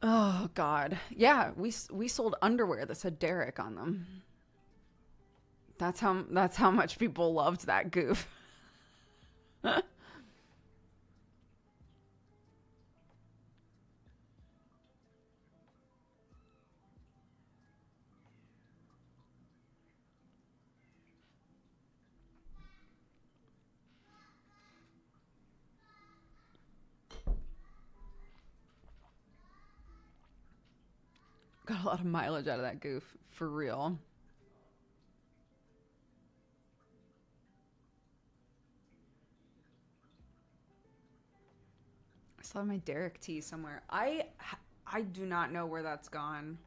Oh god. Yeah, we sold underwear that said Derek on them. That's how much people loved that goof. Got a lot of mileage out of that goof, for real. I still have my Derek tea somewhere. I do not know where that's gone.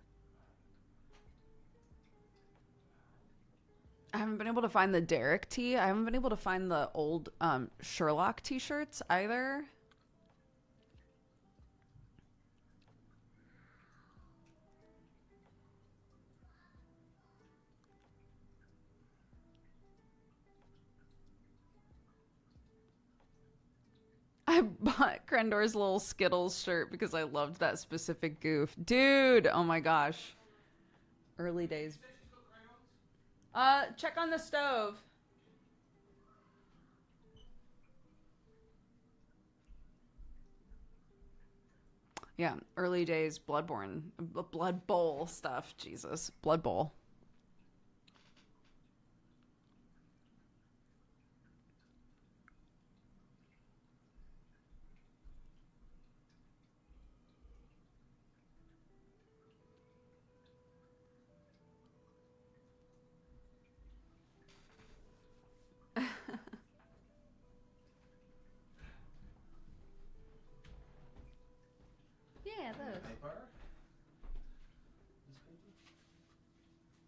I haven't been able to find the Derek tea. I haven't been able to find the old Sherlock t-shirts either. I bought Krendor's little Skittles shirt because I loved that specific goof. Dude, oh my gosh. Early days. Check on the stove. Yeah, early days Bloodborne. Blood Bowl stuff. Jesus. Blood Bowl. Yeah, those. Paper?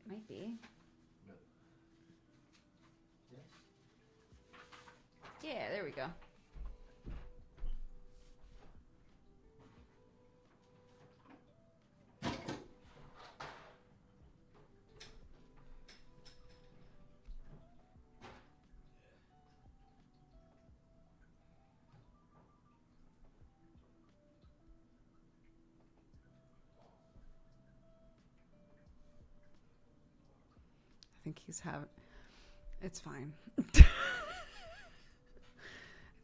It might be. No. Yes. Yeah, there we go. I think he's having... It's fine. I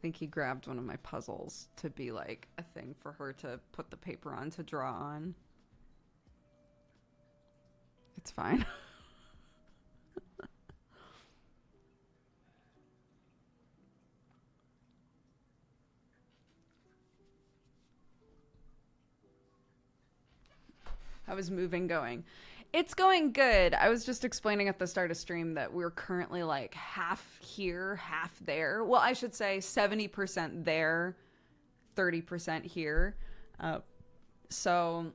think he grabbed one of my puzzles to be like a thing for her to put the paper on to draw on. It's fine. How is moving going? It's going good. I was just explaining at the start of stream that we're currently like half here, half there. Well, I should say 70% there, 30% here. So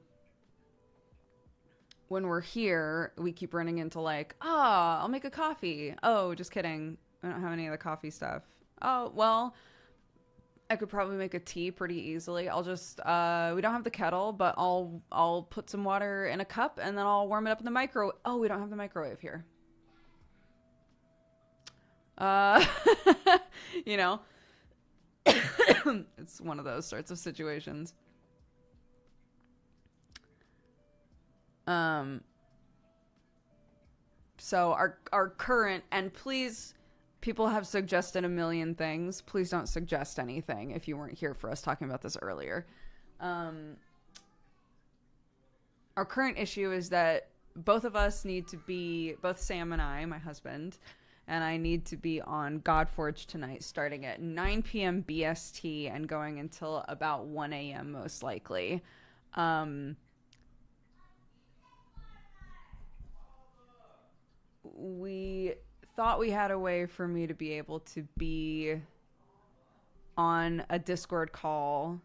when we're here, we keep running into like, I'll make a coffee. Oh, just kidding. I don't have any of the coffee stuff. Oh, well, I could probably make a tea pretty easily. I'll just, we don't have the kettle, but I'll put some water in a cup and then I'll warm it up in the microwave. Oh, we don't have the microwave here. You know, it's one of those sorts of situations. Um, so our current, and please, people have suggested a million things. Please don't suggest anything if you weren't here for us talking about this earlier. Our current issue is that both of us need to be, both Sam and I, my husband, and I need to be on Godforge tonight starting at 9 p.m. BST and going until about 1 a.m. most likely. We thought we had a way for me to be able to be on a Discord call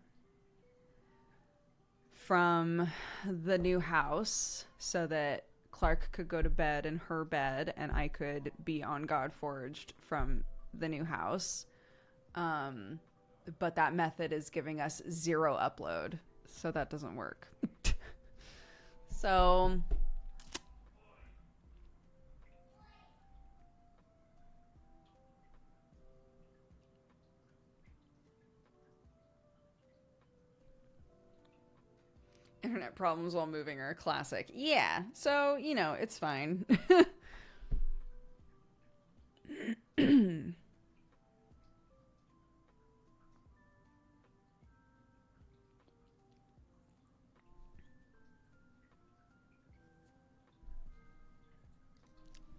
from the new house so that Clark could go to bed in her bed and I could be on Godforged from the new house. But that method is giving us 0 upload, so that doesn't work. So internet problems while moving are a classic. Yeah, so, you know, it's fine.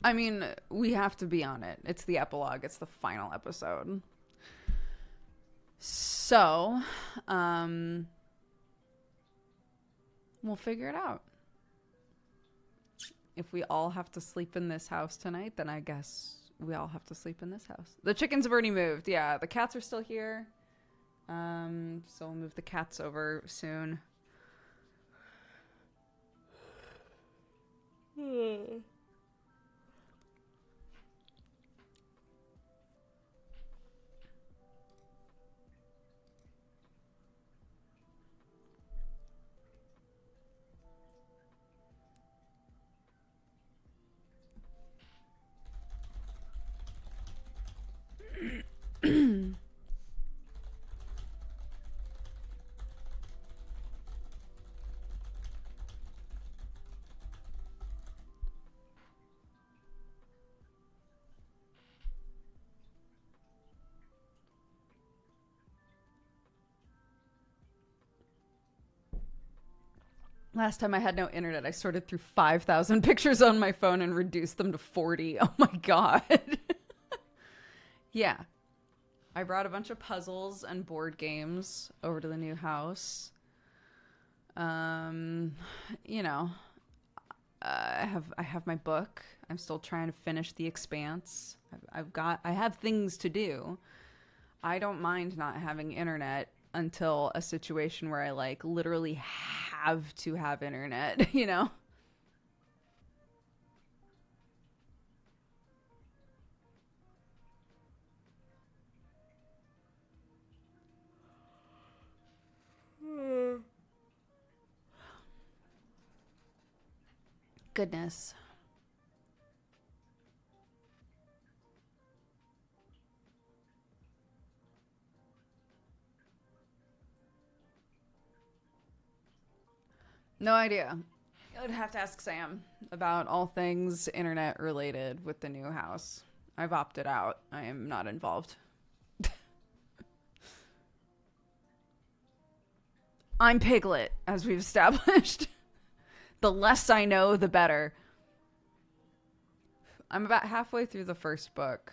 I mean, we have to be on it. It's the epilogue. It's the final episode. So, we'll figure it out. If we all have to sleep in this house tonight, then I guess we all have to sleep in this house. The chickens have already moved. Yeah, the cats are still here. So we'll move the cats over soon. Last time I had no internet, I sorted through 5,000 pictures on my phone and reduced them to 40. Oh my god. Yeah. I brought a bunch of puzzles and board games over to the new house. You know, I have my book. I'm still trying to finish The Expanse. I have things to do. I don't mind not having internet until a situation where I like literally have to have internet, you know? Goodness. No idea. I would have to ask Sam about all things internet related with the new house. I've opted out. I am not involved. I'm Piglet, as we've established. The less I know, the better. I'm about halfway through the first book.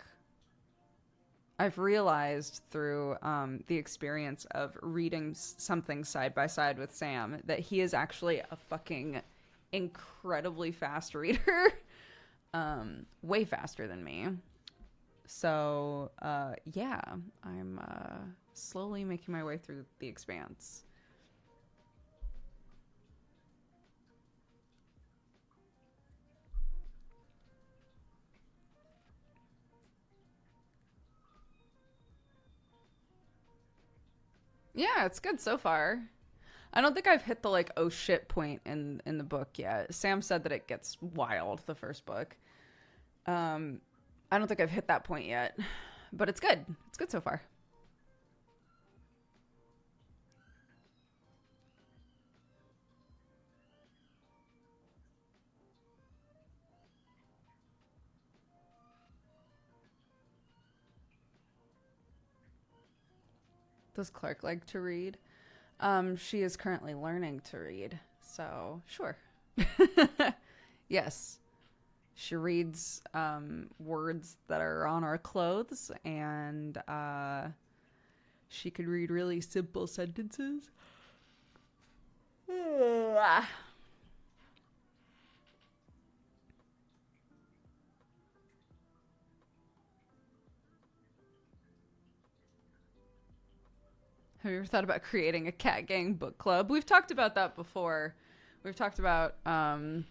I've realized through the experience of reading something side by side with Sam that he is actually a fucking incredibly fast reader. Way faster than me. So, yeah, I'm slowly making my way through The Expanse. Yeah, it's good so far. I don't think I've hit the like oh shit point in the book yet. Sam said that it gets wild the first book. I don't think I've hit that point yet, but it's good. It's good so far. Does Clark like to read? She is currently learning to read, so sure. Yes. She reads words that are on our clothes, and she could read really simple sentences. Have you ever thought about creating a cat gang book club? We've talked about that before. We've talked about not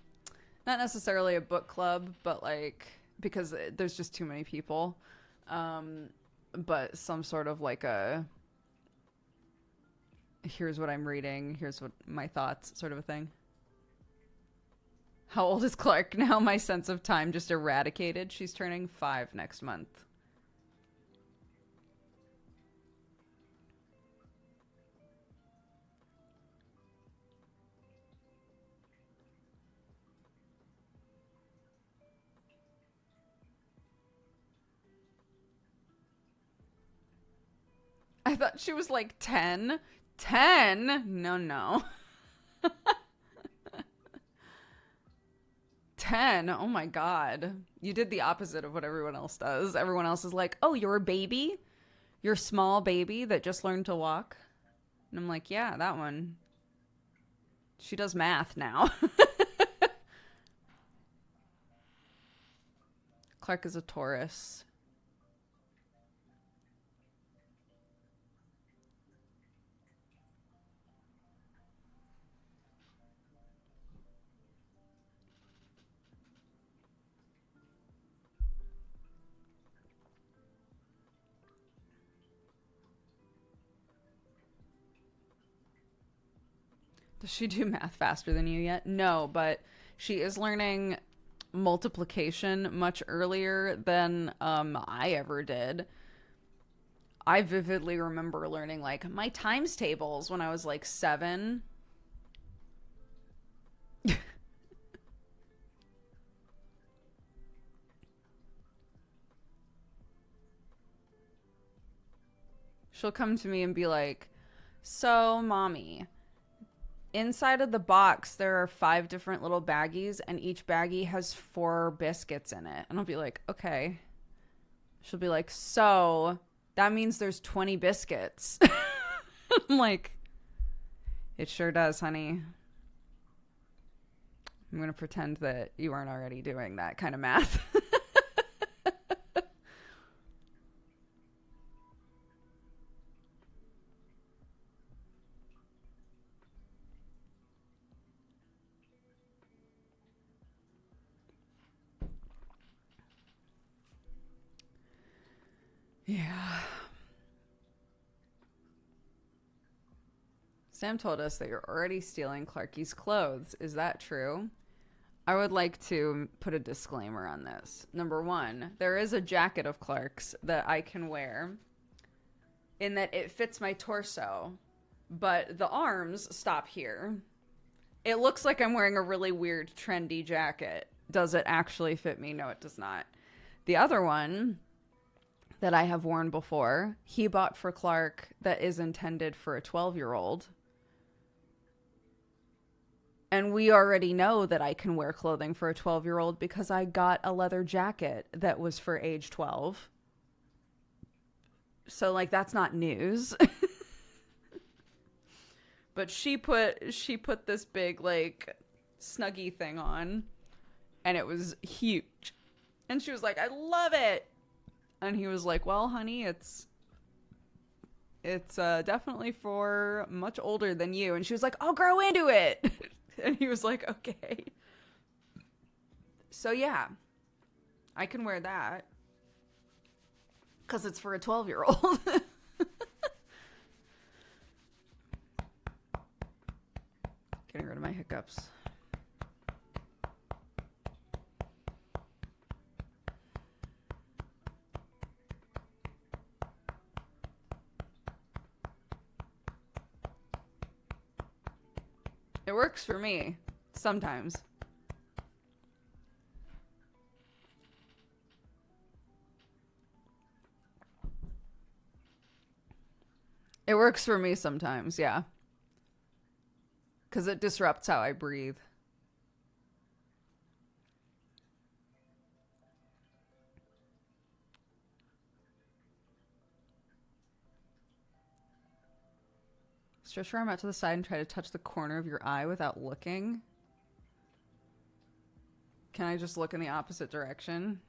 necessarily a book club, but like, because there's just too many people. But some sort of like a, here's what I'm reading, here's what my thoughts, sort of a thing. How old is Clark now? My sense of time just eradicated. She's turning 5 next month. I thought she was like 10. 10? No. 10? Oh my god. You did the opposite of what everyone else does. Everyone else is like, oh, you're a baby? You're a small baby that just learned to walk? And I'm like, yeah, that one. She does math now. Clark is a Taurus. Does she do math faster than you yet? No, but she is learning multiplication much earlier than I ever did. I vividly remember learning like my times tables when I was like 7. She'll come to me and be like, so mommy, inside of the box, there are 5 different little baggies, and each baggie has 4 biscuits in it. And I'll be like, okay. She'll be like, so that means there's 20 biscuits. I'm like, it sure does, honey. I'm going to pretend that you aren't already doing that kind of math. Yeah. Sam told us that you're already stealing Clarky's clothes. Is that true? I would like to put a disclaimer on this. Number 1, there is a jacket of Clark's that I can wear in that it fits my torso, but the arms stop here. It looks like I'm wearing a really weird, trendy jacket. Does it actually fit me? No, it does not. The other one that I have worn before, he bought for Clark, that is intended for a 12-year-old. And we already know that I can wear clothing for a 12-year-old because I got a leather jacket that was for age 12. So, like, that's not news. But she put this big, like, snuggie thing on, and it was huge. And she was like, I love it. And he was like, well, honey, it's definitely for much older than you. And she was like, I'll grow into it. And he was like, okay. So yeah, I can wear that because it's for a 12-year-old. Getting rid of my hiccups. It works for me sometimes. It works for me sometimes, yeah. Because it disrupts how I breathe. Stretch your arm out to the side and try to touch the corner of your eye without looking. Can I just look in the opposite direction?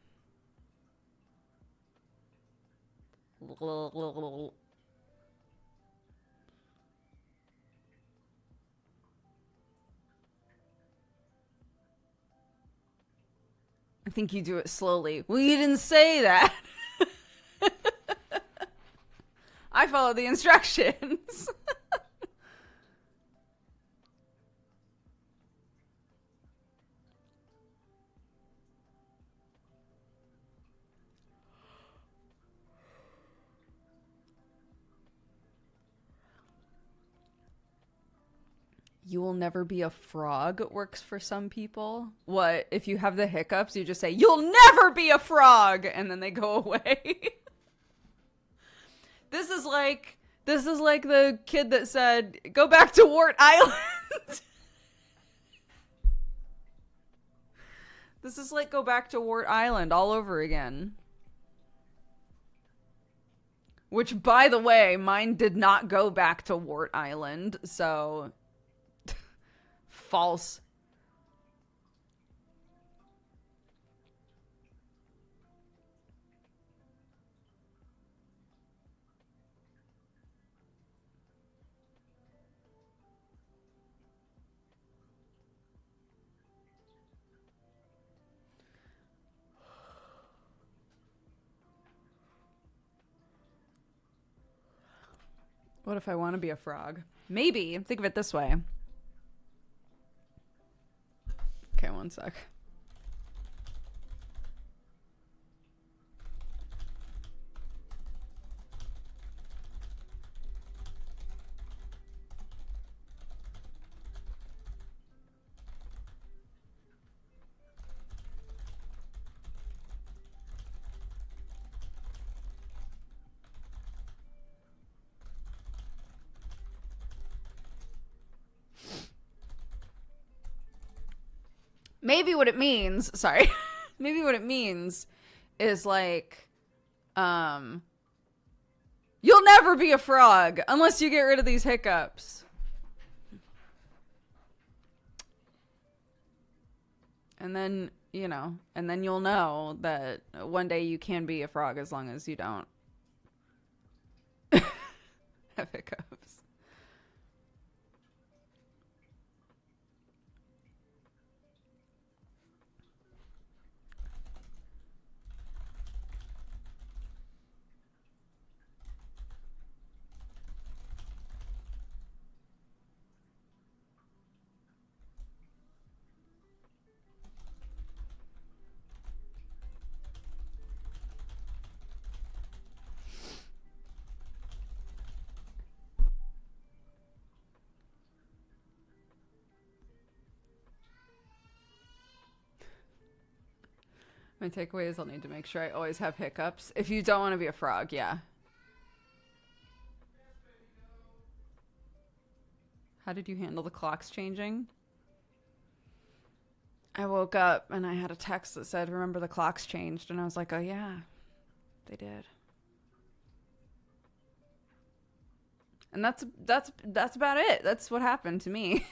I think you do it slowly. Well, you didn't say that. I follow the instructions. You will never be a frog works for some people. What, if you have the hiccups, you just say, you'll never be a frog, and then they go away. This is like the kid that said, go back to Wart Island. This is like go back to Wart Island all over again. Which, by the way, mine did not go back to Wart Island, so... False. What if I want to be a frog? Maybe. Think of it this way. Okay, one sec. Maybe what it means, sorry. Maybe what it means is like, you'll never be a frog unless you get rid of these hiccups. And then, you know, and then you'll know that one day you can be a frog as long as you don't have hiccups. My takeaway is I'll need to make sure I always have hiccups. If you don't want to be a frog, yeah. How did you handle the clocks changing? I woke up and I had a text that said, remember the clocks changed. And I was like, oh yeah, they did. And that's about it. That's what happened to me.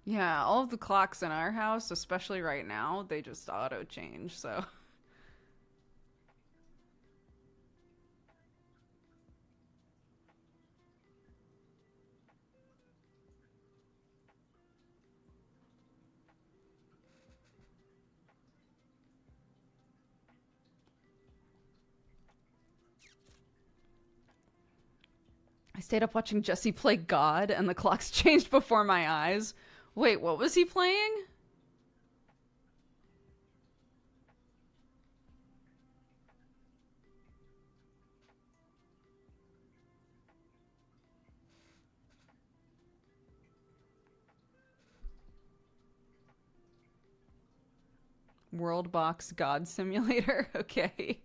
Yeah, all of the clocks in our house, especially right now, they just auto change, so. I stayed up watching Jesse play God, and the clocks changed before my eyes. Wait, what was he playing? World Box God Simulator. Okay.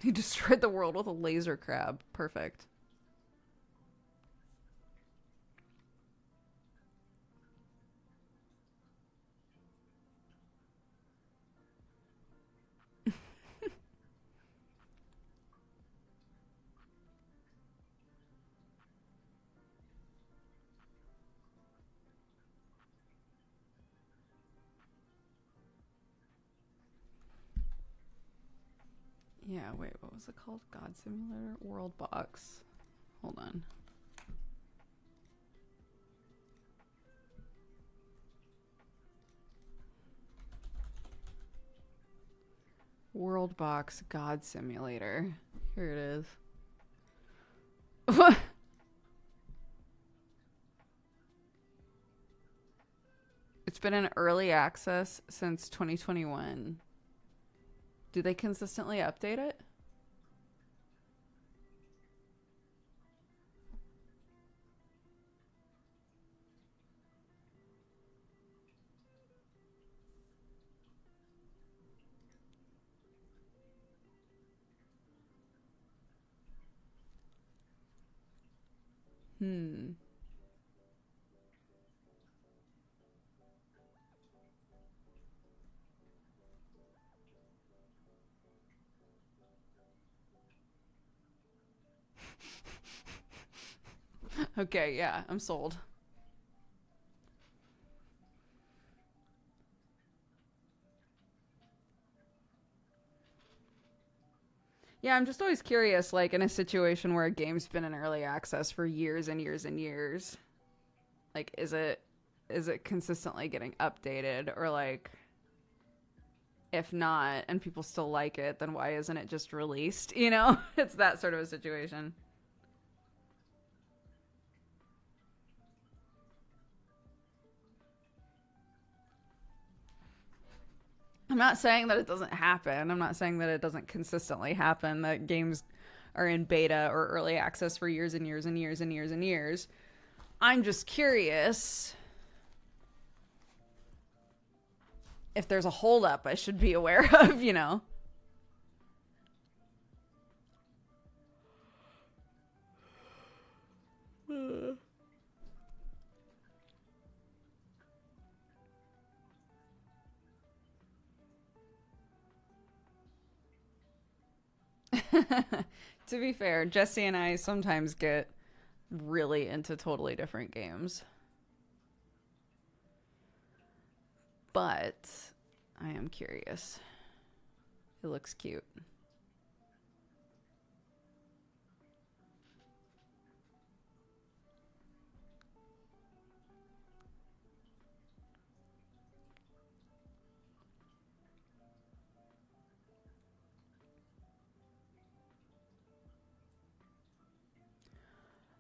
He destroyed the world with a laser crab. Perfect. Yeah, wait, what was it called? God Simulator? World Box. Hold on. World Box God Simulator. Here it is. What? It's been in early access since 2021. Do they consistently update it? Okay, yeah, I'm sold. Yeah, I'm just always curious, like, in a situation where a game's been in early access for years and years and years, like, is it consistently getting updated? Or, like, if not, and people still like it, then why isn't it just released? You know? It's that sort of a situation. I'm not saying that it doesn't happen. I'm not saying that it doesn't consistently happen, that games are in beta or early access for years and years and years and years and years. I'm just curious if there's a holdup I should be aware of, you know? To be fair, Jesse and I sometimes get really into totally different games. But I am curious. It looks cute.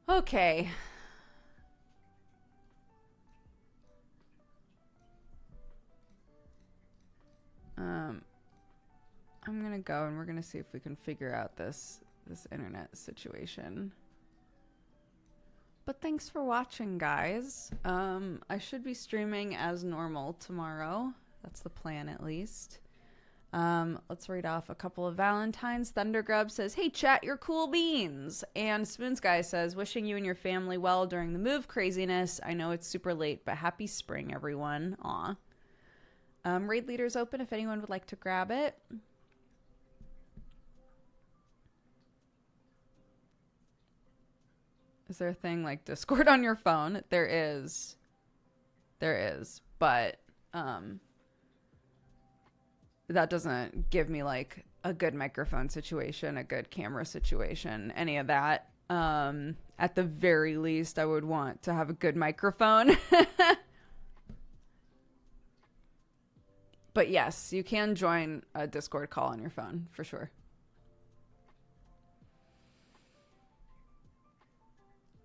Okay. I'm gonna go and we're gonna see if we can figure out this internet situation. But thanks for watching, guys. I should be streaming as normal tomorrow. That's the plan, at least. Let's read off a couple of Valentines. Thundergrub says, "Hey chat, you're cool beans." And Spoonsguy says, "Wishing you and your family well during the move craziness. I know it's super late, but happy spring, everyone." Aw. Raid leader's open if anyone would like to grab it. Is there a thing like Discord on your phone? There is. There is. But that doesn't give me like a good microphone situation, a good camera situation, any of that. At the very least, I would want to have a good microphone. But yes, you can join a Discord call on your phone for sure.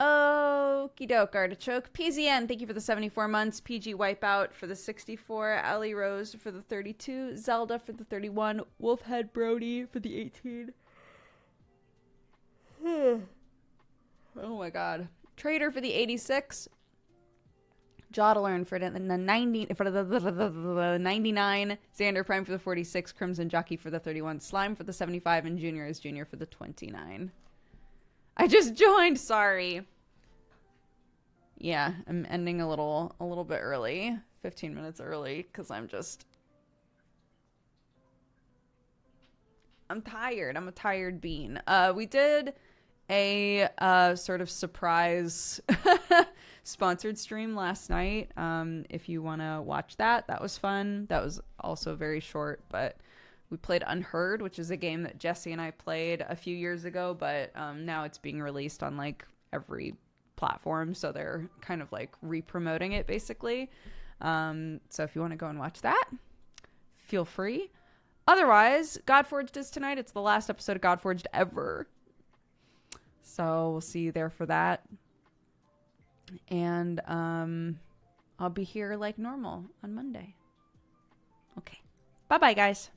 Okie Okie doke, Artichoke. PZN, thank you for the 74 months. PG Wipeout for the 64. Ellie Rose for the 32. Zelda for the 31. Wolfhead Brody for the 18. Oh my god. Trader for the 86. Jodalern for the 90, for the 99. Xander Prime for the 46. Crimson Jockey for the 31. Slime for the 75. And Junior is Junior for the 29. I just joined, sorry. Yeah, I'm ending a little bit early. 15 minutes early, because I'm tired. I'm a tired bean. We did a sort of surprise sponsored stream last night. If you want to watch that, that was fun. That was also very short, but we played Unheard, which is a game that Jesse and I played a few years ago, but now it's being released on like every platform, so they're kind of like re-promoting it basically. So if you want to go and watch that, feel free. Otherwise, Godforged is tonight. It's the last episode of Godforged ever. So we'll see you there for that. And I'll be here like normal on Monday. Okay. Bye-bye, guys.